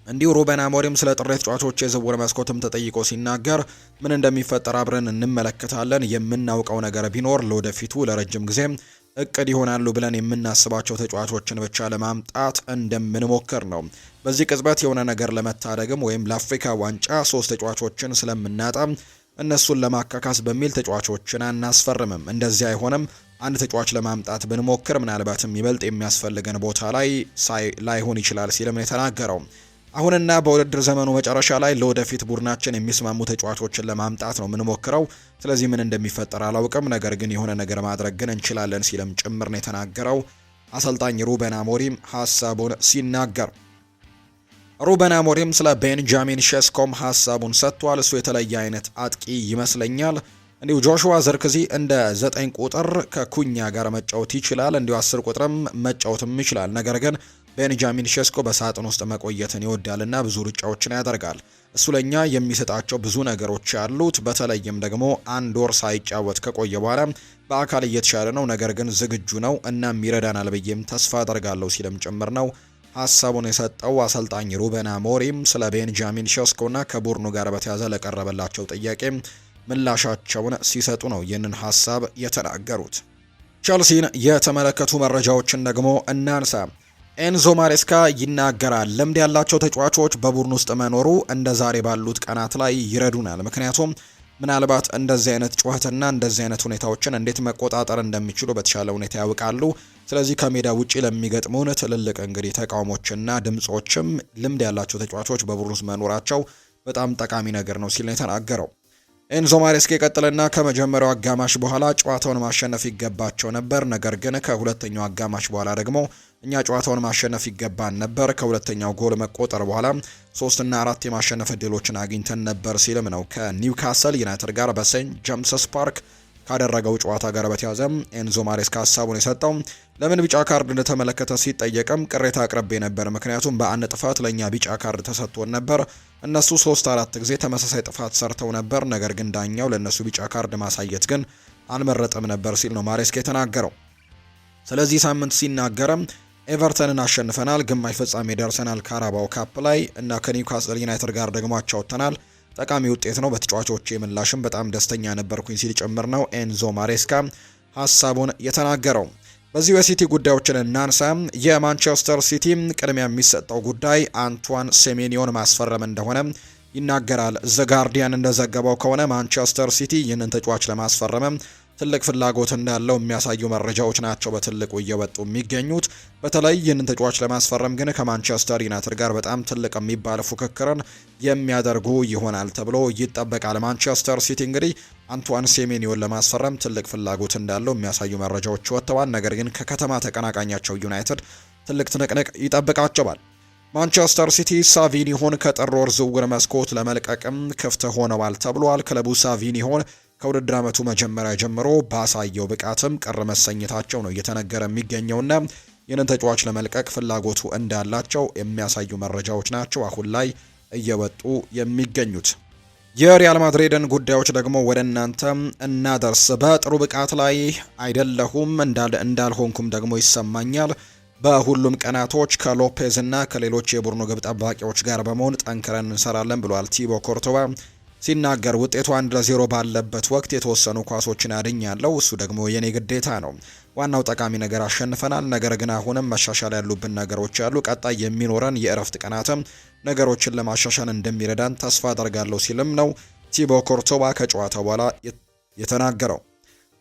እንዲሁ ሩበን አሞሪም ስለ ጥሬ ተጫዋቾች የዝውውር መስኮትም ተጠይቆ ሲናገር ምን እንደሚፈጠር አብረን እንመለከታለን። የምናውቀው ነገር ቢኖር ለወደፊቱ ለረጅም ጊዜ እቅድ ይሆናሉ ብለን የምናስባቸው ተጫዋቾችን ብቻ ለማምጣት እንደምንሞክር ነው። በዚህ ቅጽበት የሆነ ነገር ለመታደግም ወይም ለአፍሪካ ዋንጫ 3 ተጫዋቾችን ስለምናጣ እነሱን ለማካካስ በሚል ተጫዋቾችን አናስፈርምም። እንደዚህ አይሆንም። አንድ ተጫዋች ለማምጣት ብንሞክር ምናልባትም ይበልጥ የሚያስፈልገን ቦታ ላይ ላይሆን ይችላል ሲልም ነው የተናገረው። አሁንና በውድድር ዘመኑ መጨረሻ ላይ ለወደፊት ቡድናችን የሚስማሙ ተጫዋቾችን ለማምጣት ነው የምንሞክረው። ስለዚህ ምን እንደሚፈጠር አላውቅም፣ ነገር ግን የሆነ ነገር ማድረግ ግን እንችላለን ሲልም ጭምር ነው የተናገረው አሰልጣኝ ሩበን አሞሪም ሀሳቡን ሲናገር። ሩበን አሞሪም ስለ ቤንጃሚን ሼስኮም ሀሳቡን ሰጥቷል። እሱ የተለየ አይነት አጥቂ ይመስለኛል። እንዲሁ ጆሹዋ ዘርክዚ እንደ 9 ቁጥር ከኩኛ ጋር መጫወት ይችላል። እንዲሁ 10 ቁጥርም መጫወትም ይችላል። ነገር ግን ቤንጃሚን ሼስኮ በሳጥን ውስጥ መቆየትን ይወዳልና ብዙ ሩጫዎችን ያደርጋል። እሱ ለኛ የሚሰጣቸው ብዙ ነገሮች ያሉት፣ በተለይም ደግሞ 1 ወር ሳይጫወት ከቆየ በኋላ በአካል እየተሻለ ነው፣ ነገር ግን ዝግጁ ነው። እናም ይረዳናል ብዬም ተስፋ አደርጋለሁ ሲልም ጭምር ነው ሀሳቡን የሰጠው አሰልጣኝ ሩበን አሞሪም ስለ ቤንጃሚን ሼስኮና ከቡድኑ ጋር በተያያዘ ለቀረበላቸው ጥያቄ ምላሻቸውን ሲሰጡ ነው ይህንን ሀሳብ የተናገሩት። ቸልሲን የተመለከቱ መረጃዎችን ደግሞ እናንሳ። ኤንዞ ማሬስካ ይናገራል። ልምድ ያላቸው ተጫዋቾች በቡድን ውስጥ መኖሩ እንደ ዛሬ ባሉት ቀናት ላይ ይረዱናል። ምክንያቱም ምናልባት እንደዚህ አይነት ጩኸትና እንደዚህ አይነት ሁኔታዎችን እንዴት መቆጣጠር እንደሚችሉ በተሻለ ሁኔታ ያውቃሉ። ስለዚህ ከሜዳ ውጪ ለሚገጥሙን ትልልቅ እንግዲህ ተቃውሞችና ድምጾችም ልምድ ያላቸው ተጫዋቾች በቡድን ውስጥ መኖራቸው በጣም ጠቃሚ ነገር ነው ሲል ነው የተናገረው። ኤንዞ ማሬስካ ይቀጥልና ከመጀመሪያው አጋማሽ በኋላ ጨዋታውን ማሸነፍ ይገባቸው ነበር፣ ነገር ግን ከሁለተኛው አጋማሽ በኋላ ደግሞ እኛ ጨዋታውን ማሸነፍ ይገባን ነበር። ከሁለተኛው ጎል መቆጠር በኋላ 3 እና 4 የማሸነፍ እድሎችን አግኝተን ነበር ሲልም ነው ከኒውካስል ዩናይትድ ጋር በሴንት ጄምስስ ፓርክ ካደረገው ጨዋታ ጋር በተያዘም ኤንዞ ማሬስካ ሀሳቡን የሰጠው። ለምን ቢጫ ካርድ እንደተመለከተ ሲጠየቅም ቅሬታ አቅርቤ ነበር፣ ምክንያቱም በአንድ ጥፋት ለእኛ ቢጫ ካርድ ተሰጥቶን ነበር። እነሱ 3-4 ጊዜ ተመሳሳይ ጥፋት ሰርተው ነበር፣ ነገር ግን ዳኛው ለእነሱ ቢጫ ካርድ ማሳየት ግን አልመረጠም ነበር ሲል ነው ማሬስካ የተናገረው። ስለዚህ ሳምንት ሲናገርም ኤቨርተንን አሸንፈናል፣ ግማሽ ፍጻሜ ደርሰናል ካራባው ካፕ ላይ እና ከኒውካስል ዩናይትድ ጋር ደግሞ አቻ ወጥተናል። ጠቃሚ ውጤት ነው። በተጫዋቾቼ ምላሽም በጣም ደስተኛ ነበርኩኝ ሲል ጭምር ነው ኤንዞ ማሬስካ ሀሳቡን የተናገረው። በዚህ የሲቲ ጉዳዮችን እናንሳ። የማንቸስተር ሲቲ ቅድሚያ የሚሰጠው ጉዳይ አንቷን ሴሜኒዮን ማስፈረም እንደሆነ ይናገራል። ዘ ጋርዲያን እንደዘገበው ከሆነ ማንቸስተር ሲቲ ይህንን ተጫዋች ለማስፈረም ትልቅ ፍላጎት እንዳለው የሚያሳዩ መረጃዎች ናቸው በትልቁ እየወጡ የሚገኙት። በተለይ ይህንን ተጫዋች ለማስፈረም ግን ከማንቸስተር ዩናይትድ ጋር በጣም ትልቅ የሚባል ፉክክርን የሚያደርጉ ይሆናል ተብሎ ይጠበቃል። ማንቸስተር ሲቲ እንግዲህ አንቷን ሴሜኒዮን ለማስፈረም ትልቅ ፍላጎት እንዳለው የሚያሳዩ መረጃዎች ወጥተዋል። ነገር ግን ከከተማ ተቀናቃኛቸው ዩናይትድ ትልቅ ትንቅንቅ ይጠብቃቸዋል። ማንቸስተር ሲቲ ሳቪኒሆን ከጥር ወር ዝውውር መስኮት ለመልቀቅም ክፍት ሆነዋል ተብሏል። ክለቡ ሳቪኒሆን ከውድድር ዓመቱ መጀመሪያ ጀምሮ ባሳየው ብቃትም ቅር መሰኘታቸው ነው እየተነገረ የሚገኘውና ይህንን ተጫዋች ለመልቀቅ ፍላጎቱ እንዳላቸው የሚያሳዩ መረጃዎች ናቸው አሁን ላይ እየወጡ የሚገኙት። የሪያል ማድሪድን ጉዳዮች ደግሞ ወደ እናንተ እናደርስ። በጥሩ ብቃት ላይ አይደለሁም እንዳልሆንኩም ደግሞ ይሰማኛል። በሁሉም ቀናቶች ከሎፔዝ እና ከሌሎች የቡድኑ ግብ ጠባቂዎች ጋር በመሆን ጠንክረን እንሰራለን ብሏል ቲቦ ኮርቶባ ሲናገር። ውጤቱ 1-0 ባለበት ወቅት የተወሰኑ ኳሶችን አድኛለሁ። እሱ ደግሞ የኔ ግዴታ ነው። ዋናው ጠቃሚ ነገር አሸንፈናል። ነገር ግን አሁንም መሻሻል ያሉብን ነገሮች አሉ። ቀጣይ የሚኖረን የእረፍት ቀናትም ነገሮችን ለማሻሻል እንደሚረዳን ተስፋ አደርጋለሁ ሲልም ነው ቲቦ ኮርቶባ ከጨዋታው በኋላ የተናገረው።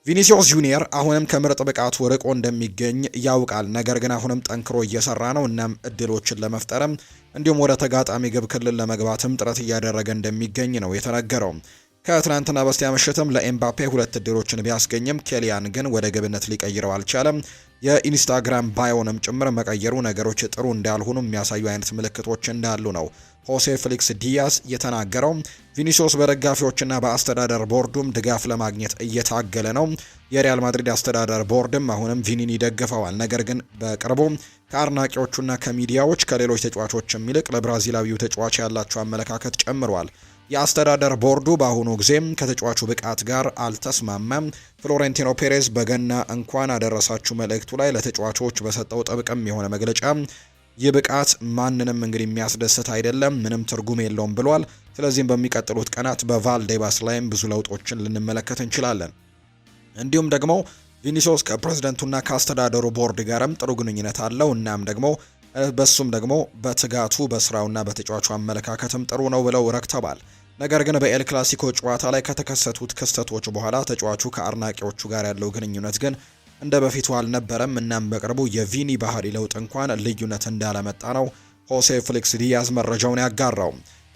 ቪኒሲዮስ ጁኒየር አሁንም ከምርጥ ብቃቱ ርቆ እንደሚገኝ ያውቃል። ነገር ግን አሁንም ጠንክሮ እየሰራ ነው። እናም እድሎችን ለመፍጠርም እንዲሁም ወደ ተጋጣሚ ግብ ክልል ለመግባትም ጥረት እያደረገ እንደሚገኝ ነው የተነገረው። ከትናንትና በስቲያ ምሽትም ለኤምባፔ 2 እድሎችን ቢያስገኝም ኬሊያን ግን ወደ ግብነት ሊቀይረው አልቻለም። የኢንስታግራም ባዮንም ጭምር መቀየሩ ነገሮች ጥሩ እንዳልሆኑ የሚያሳዩ አይነት ምልክቶች እንዳሉ ነው ሆሴ ፌሊክስ ዲያስ የተናገረው። ቪኒሲዮስ በደጋፊዎችና በአስተዳደር ቦርዱም ድጋፍ ለማግኘት እየታገለ ነው። የሪያል ማድሪድ አስተዳደር ቦርድም አሁንም ቪኒን ይደግፈዋል። ነገር ግን በቅርቡ ከአድናቂዎቹና ከሚዲያዎች ከሌሎች ተጫዋቾችም ይልቅ ለብራዚላዊው ተጫዋች ያላቸው አመለካከት ጨምሯል። የአስተዳደር ቦርዱ በአሁኑ ጊዜም ከተጫዋቹ ብቃት ጋር አልተስማማም። ፍሎሬንቲኖ ፔሬዝ በገና እንኳን አደረሳችሁ መልእክቱ ላይ ለተጫዋቾች በሰጠው ጥብቅም የሆነ መግለጫ ይህ ብቃት ማንንም እንግዲህ የሚያስደስት አይደለም፣ ምንም ትርጉም የለውም ብሏል። ስለዚህም በሚቀጥሉት ቀናት በቫልዴባስ ላይም ብዙ ለውጦችን ልንመለከት እንችላለን። እንዲሁም ደግሞ ቪኒሲዮስ ከፕሬዝደንቱና ከአስተዳደሩ ቦርድ ጋርም ጥሩ ግንኙነት አለው። እናም ደግሞ በሱም ደግሞ በትጋቱ በስራውና በተጫዋቹ አመለካከትም ጥሩ ነው ብለው ረክተዋል። ነገር ግን በኤል ክላሲኮ ጨዋታ ላይ ከተከሰቱት ክስተቶች በኋላ ተጫዋቹ ከአድናቂዎቹ ጋር ያለው ግንኙነት ግን እንደ በፊቱ አልነበረም። እናም በቅርቡ የቪኒ ባህሪ ለውጥ እንኳን ልዩነት እንዳላመጣ ነው ሆሴ ፌሊክስ ዲያዝ መረጃውን ያጋራው።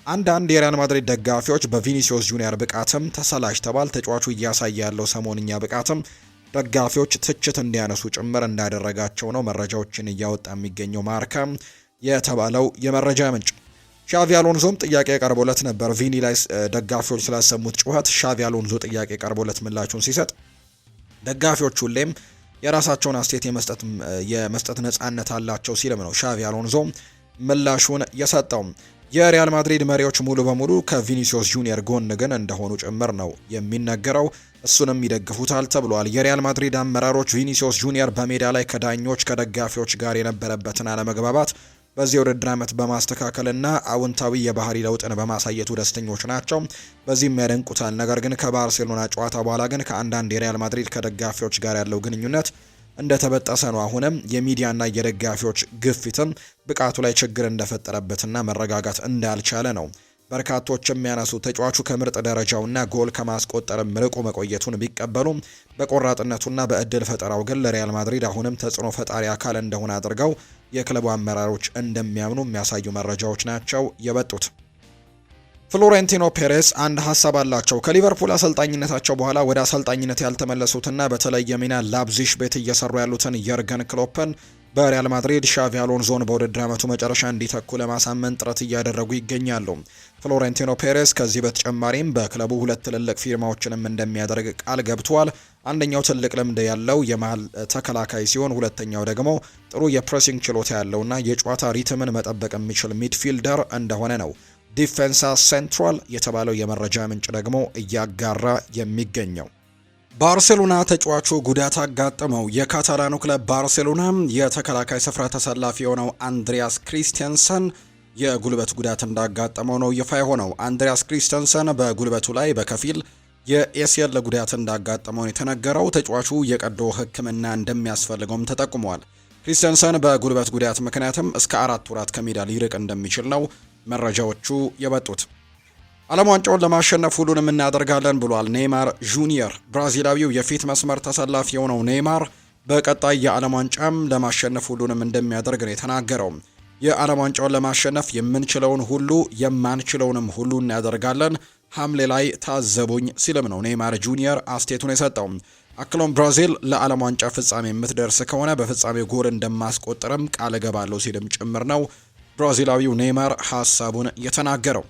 አንዳንድ የሪያል ማድሪድ ደጋፊዎች በቪኒሲዮስ ጁኒየር ብቃትም ተሰላችተዋል። ተጫዋቹ እያሳየ ያለው ሰሞንኛ ብቃትም ደጋፊዎች ትችት እንዲያነሱ ጭምር እንዳደረጋቸው ነው መረጃዎችን እያወጣ የሚገኘው ማርካ የተባለው የመረጃ ምንጭ። ሻቪ አሎንዞም ጥያቄ ቀርቦለት ነበር። ቪኒ ላይ ደጋፊዎች ስላሰሙት ጩኸት ሻቪ አሎንዞ ጥያቄ ቀርቦለት ምላሹን ሲሰጥ ደጋፊዎች ሁሌም የራሳቸውን አስተያየት የመስጠት ነጻነት አላቸው ሲልም ነው ሻቪ አሎንዞ ምላሹን የሰጠው። የሪያል ማድሪድ መሪዎች ሙሉ በሙሉ ከቪኒሲዮስ ጁኒየር ጎን ግን እንደሆኑ ጭምር ነው የሚነገረው። እሱንም ይደግፉታል ተብሏል። የሪያል ማድሪድ አመራሮች ቪኒሲዮስ ጁኒየር በሜዳ ላይ ከዳኞች ከደጋፊዎች ጋር የነበረበትን አለመግባባት በዚህ ውድድር ዓመት በማስተካከልና አዎንታዊ የባህሪ ለውጥን በማሳየቱ ደስተኞች ናቸው። በዚህም ያደንቁታል። ነገር ግን ከባርሴሎና ጨዋታ በኋላ ግን ከአንዳንድ የሪያል ማድሪድ ከደጋፊዎች ጋር ያለው ግንኙነት እንደተበጠሰ ነው። አሁንም የሚዲያና የደጋፊዎች ግፊትም ብቃቱ ላይ ችግር እንደፈጠረበትና መረጋጋት እንዳልቻለ ነው በርካቶች የሚያነሱ። ተጫዋቹ ከምርጥ ደረጃውና ጎል ከማስቆጠርም ርቆ መቆየቱን ቢቀበሉም በቆራጥነቱና በእድል ፈጠራው ግን ለሪያል ማድሪድ አሁንም ተጽዕኖ ፈጣሪ አካል እንደሆነ አድርገው የክለቡ አመራሮች እንደሚያምኑ የሚያሳዩ መረጃዎች ናቸው የወጡት። ፍሎሬንቲኖ ፔሬዝ አንድ ሀሳብ አላቸው። ከሊቨርፑል አሰልጣኝነታቸው በኋላ ወደ አሰልጣኝነት ያልተመለሱትና በተለየ ሚና ላፕዚሽ ቤት እየሰሩ ያሉትን የርገን ክሎፕን በሪያል ማድሪድ ሻቪ አሎንዞን በውድድር ዓመቱ መጨረሻ እንዲተኩ ለማሳመን ጥረት እያደረጉ ይገኛሉ። ፍሎሬንቲኖ ፔሬዝ ከዚህ በተጨማሪም በክለቡ 2 ትልልቅ ፊርማዎችንም እንደሚያደርግ ቃል ገብቷል። አንደኛው ትልቅ ልምድ ያለው የመሃል ተከላካይ ሲሆን ሁለተኛው ደግሞ ጥሩ የፕሬሲንግ ችሎታ ያለውና የጨዋታ ሪትምን መጠበቅ የሚችል ሚድፊልደር እንደሆነ ነው ዲፌንሳ ሴንትራል የተባለው የመረጃ ምንጭ ደግሞ እያጋራ የሚገኘው። ባርሴሎና ተጫዋቹ ጉዳት አጋጠመው። የካታላኑ ክለብ ባርሴሎና የተከላካይ ስፍራ ተሰላፊ የሆነው አንድሪያስ ክሪስቲያንሰን የጉልበት ጉዳት እንዳጋጠመው ነው ይፋ የሆነው። አንድሪያስ ክሪስቲያንሰን በጉልበቱ ላይ በከፊል የኤሲኤል ጉዳት እንዳጋጠመው የተነገረው። ተጫዋቹ የቀዶ ሕክምና እንደሚያስፈልገውም ተጠቁሟል። ክሪስቲያንሰን በጉልበት ጉዳት ምክንያትም እስከ 4 ወራት ከሜዳ ሊርቅ እንደሚችል ነው መረጃዎቹ የወጡት። ዓለም ዋንጫውን ለማሸነፍ ሁሉንም እናደርጋለን ብሏል ኔይማር ጁኒየር። ብራዚላዊው የፊት መስመር ተሰላፊ የሆነው ኔይማር በቀጣይ የዓለም ዋንጫም ለማሸነፍ ሁሉንም እንደሚያደርግ ነው የተናገረው። የዓለም ዋንጫውን ለማሸነፍ የምንችለውን ሁሉ የማንችለውንም ሁሉ እናደርጋለን፣ ሐምሌ ላይ ታዘቡኝ ሲልም ነው ኔይማር ጁኒየር አስቴቱን የሰጠው። አክሎም ብራዚል ለዓለም ዋንጫ ፍጻሜ የምትደርስ ከሆነ በፍጻሜ ጎል እንደማስቆጥርም ቃል እገባለሁ ሲልም ጭምር ነው ብራዚላዊው ኔይማር ሐሳቡን የተናገረው።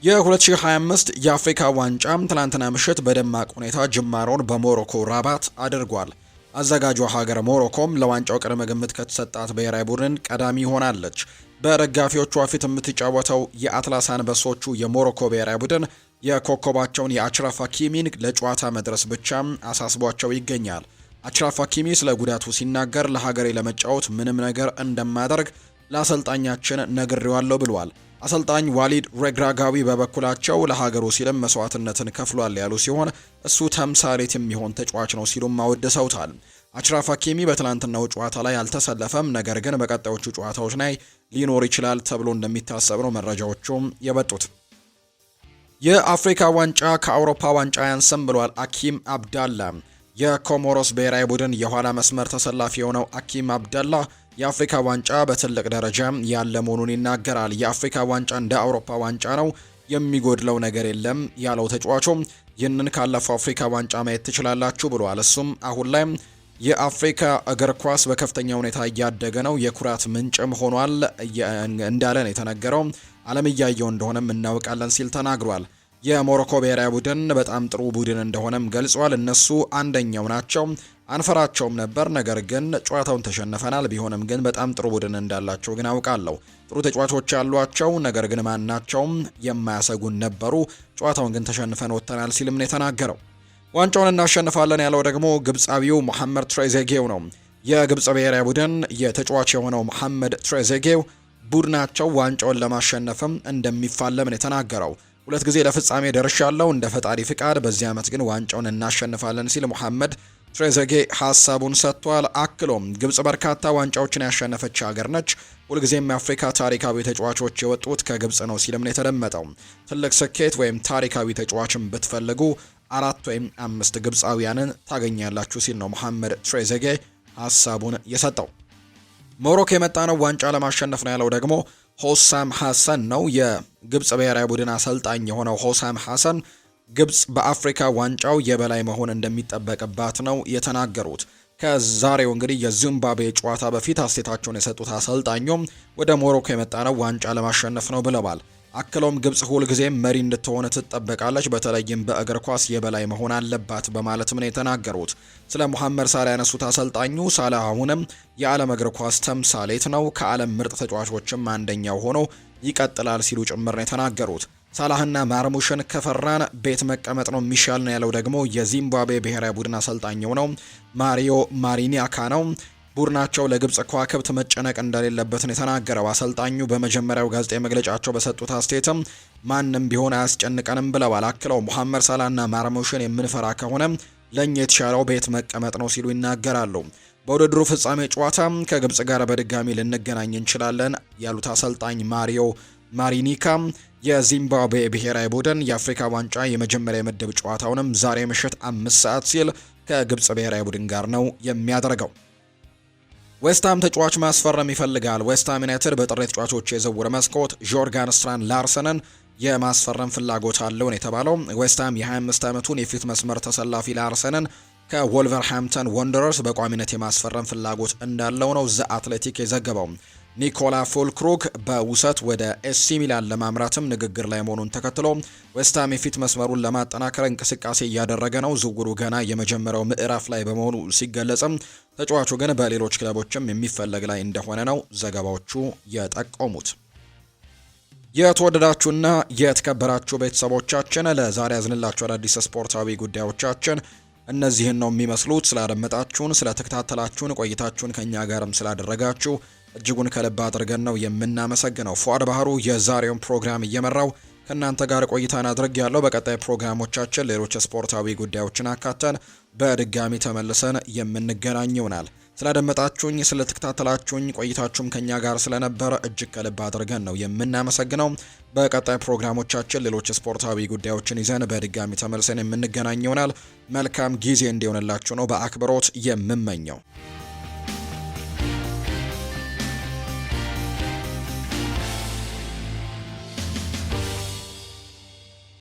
የ2025 የአፍሪካ ዋንጫም ትላንትና ምሽት በደማቅ ሁኔታ ጅማሮን በሞሮኮ ራባት አድርጓል። አዘጋጇ ሀገር ሞሮኮም ለዋንጫው ቅድመ ግምት ከተሰጣት ብሔራዊ ቡድን ቀዳሚ ሆናለች። በደጋፊዎቿ ፊት የምትጫወተው የአትላስ አንበሶቹ የሞሮኮ ብሔራዊ ቡድን የኮከባቸውን የአችራፍ ሀኪሚን ለጨዋታ መድረስ ብቻ አሳስቧቸው ይገኛል። አችራፍ ሀኪሚ ስለ ጉዳቱ ሲናገር ለሀገሬ ለመጫወት ምንም ነገር እንደማደርግ ለአሰልጣኛችን ነግሬዋለሁ ብሏል። አሰልጣኝ ዋሊድ ሬግራጋዊ በበኩላቸው ለሀገሩ ሲልም መስዋዕትነትን ከፍሏል ያሉ ሲሆን እሱ ተምሳሌት የሚሆን ተጫዋች ነው ሲሉም አወድሰውታል። አችራፍ ሀኪሚ በትላንትናው ጨዋታ ላይ አልተሰለፈም፣ ነገር ግን በቀጣዮቹ ጨዋታዎች ላይ ሊኖር ይችላል ተብሎ እንደሚታሰብ ነው መረጃዎቹም የበጡት። የአፍሪካ ዋንጫ ከአውሮፓ ዋንጫ ያንስም ብሏል አኪም አብዳላ። የኮሞሮስ ብሔራዊ ቡድን የኋላ መስመር ተሰላፊ የሆነው አኪም አብዳላ የአፍሪካ ዋንጫ በትልቅ ደረጃ ያለ መሆኑን ይናገራል። የአፍሪካ ዋንጫ እንደ አውሮፓ ዋንጫ ነው፣ የሚጎድለው ነገር የለም ያለው ተጫዋቹም ይህንን ካለፈው አፍሪካ ዋንጫ ማየት ትችላላችሁ ብሏል። እሱም አሁን ላይ የአፍሪካ እግር ኳስ በከፍተኛ ሁኔታ እያደገ ነው፣ የኩራት ምንጭም ሆኗል እንዳለን የተነገረው ዓለም እያየው እንደሆነም እናውቃለን ሲል ተናግሯል። የሞሮኮ ብሔራዊ ቡድን በጣም ጥሩ ቡድን እንደሆነም ገልጿል። እነሱ አንደኛው ናቸው፣ አንፈራቸውም ነበር፣ ነገር ግን ጨዋታውን ተሸንፈናል። ቢሆንም ግን በጣም ጥሩ ቡድን እንዳላቸው ግን አውቃለሁ። ጥሩ ተጫዋቾች ያሏቸው፣ ነገር ግን ማናቸውም የማያሰጉን ነበሩ። ጨዋታውን ግን ተሸንፈን ወጥተናል ሲልም ነው የተናገረው። ዋንጫውን እናሸንፋለን ያለው ደግሞ ግብፃዊው መሐመድ ትሬዜጌው ነው። የግብፅ ብሔራዊ ቡድን የተጫዋች የሆነው መሐመድ ትሬዜጌው ቡድናቸው ዋንጫውን ለማሸነፍም እንደሚፋለም ነው የተናገረው። 2 ጊዜ ለፍጻሜ ደርሻለሁ፣ እንደ ፈጣሪ ፍቃድ በዚህ ዓመት ግን ዋንጫውን እናሸንፋለን ሲል መሐመድ ትሬዜጌ ሀሳቡን ሰጥቷል። አክሎም ግብጽ በርካታ ዋንጫዎችን ያሸነፈች ሀገር ነች፣ ሁልጊዜም የአፍሪካ ታሪካዊ ተጫዋቾች የወጡት ከግብጽ ነው ሲልም ነው የተደመጠው። ትልቅ ስኬት ወይም ታሪካዊ ተጫዋችን ብትፈልጉ 4 ወይም 5 ግብጻውያንን ታገኛላችሁ ሲል ነው መሐመድ ትሬዜጌ ሀሳቡን የሰጠው። ሞሮኮ የመጣ ነው ዋንጫ ለማሸነፍ ነው ያለው ደግሞ ሆሳም ሐሰን ነው። የግብጽ ብሔራዊ ቡድን አሰልጣኝ የሆነው ሆሳም ሐሰን ግብጽ በአፍሪካ ዋንጫው የበላይ መሆን እንደሚጠበቅባት ነው የተናገሩት። ከዛሬው እንግዲህ የዚምባብዌ ጨዋታ በፊት አስተያየታቸውን የሰጡት አሰልጣኙም ወደ ሞሮኮ የመጣ ነው ዋንጫ ለማሸነፍ ነው ብለዋል። አክሎም ግብጽ ሁልጊዜም መሪ እንድትሆን ትጠበቃለች፣ በተለይም በእግር ኳስ የበላይ መሆን አለባት በማለትም ነው የተናገሩት። ስለ ሙሐመድ ሳላህ ያነሱት አሰልጣኙ ሳላህ አሁንም የዓለም እግር ኳስ ተምሳሌት ነው፣ ከዓለም ምርጥ ተጫዋቾችም አንደኛው ሆኖ ይቀጥላል ሲሉ ጭምር ነው የተናገሩት። ሳላህና ማርሙሽን ከፈራን ቤት መቀመጥ ነው የሚሻል ነው ያለው ደግሞ የዚምባብዌ ብሔራዊ ቡድን አሰልጣኝ ነው ማሪዮ ማሪኒያካ ነው። ቡድናቸው ለግብጽ ከዋክብት መጨነቅ እንደሌለበት ነው የተናገረው። አሰልጣኙ በመጀመሪያው ጋዜጣዊ መግለጫቸው በሰጡት አስተያየትም ማንም ቢሆን አያስጨንቀንም ብለዋል። አክለው ሙሐመድ ሳላህና ማርሙሽን የምንፈራ ከሆነ ለኛ የተሻለው ቤት መቀመጥ ነው ሲሉ ይናገራሉ። በውድድሩ ፍጻሜ ጨዋታ ከግብጽ ጋር በድጋሚ ልንገናኝ እንችላለን ያሉት አሰልጣኝ ማሪዮ ማሪኒካ የዚምባብዌ ብሔራዊ ቡድን የአፍሪካ ዋንጫ የመጀመሪያ የምድብ ጨዋታውንም ዛሬ ምሽት 5 ሰዓት ሲል ከግብጽ ብሔራዊ ቡድን ጋር ነው የሚያደርገው። ዌስትሃም ተጫዋች ማስፈረም ይፈልጋል። ዌስትሃም ዩናይትድ በጥር ተጫዋቾች የዝውውር መስኮት ጆርጋን ስትራን ላርሰንን የማስፈረም ፍላጎት አለውን የተባለው ዌስትሃም የ25 ዓመቱን የፊት መስመር ተሰላፊ ላርሰንን ከወልቨርሃምፕተን ወንደረርስ በቋሚነት የማስፈረም ፍላጎት እንዳለው ነው ዘ አትሌቲክ የዘገበው። ኒኮላ ፉልክሩግ በውሰት ወደ ኤሲ ሚላን ለማምራትም ንግግር ላይ መሆኑን ተከትሎ ዌስትሃም የፊት መስመሩን ለማጠናከር እንቅስቃሴ እያደረገ ነው። ዝውውሩ ገና የመጀመሪያው ምዕራፍ ላይ በመሆኑ ሲገለጽም ተጫዋቹ ግን በሌሎች ክለቦችም የሚፈለግ ላይ እንደሆነ ነው ዘገባዎቹ የጠቆሙት። የተወደዳችሁና የተከበራችሁ ቤተሰቦቻችን ለዛሬ ያዝንላችሁ አዳዲስ ስፖርታዊ ጉዳዮቻችን እነዚህን ነው የሚመስሉት። ስላደመጣችሁን፣ ስለተከታተላችሁን፣ ቆይታችሁን ከኛ ጋርም ስላደረጋችሁ እጅጉን ከልብ አድርገን ነው የምናመሰግነው። ፉአድ ባህሩ የዛሬውን ፕሮግራም እየመራው ከእናንተ ጋር ቆይታን አድርግ ያለው። በቀጣይ ፕሮግራሞቻችን ሌሎች ስፖርታዊ ጉዳዮችን አካተን በድጋሚ ተመልሰን የምንገናኝ ይሆናል። ስላደመጣችሁኝ፣ ስለተከታተላችሁኝ፣ ቆይታችሁም ከኛ ጋር ስለነበረ እጅግ ከልብ አድርገን ነው የምናመሰግነው። በቀጣይ ፕሮግራሞቻችን ሌሎች ስፖርታዊ ጉዳዮችን ይዘን በድጋሚ ተመልሰን የምንገናኝ ይሆናል። መልካም ጊዜ እንዲሆንላችሁ ነው በአክብሮት የምመኘው።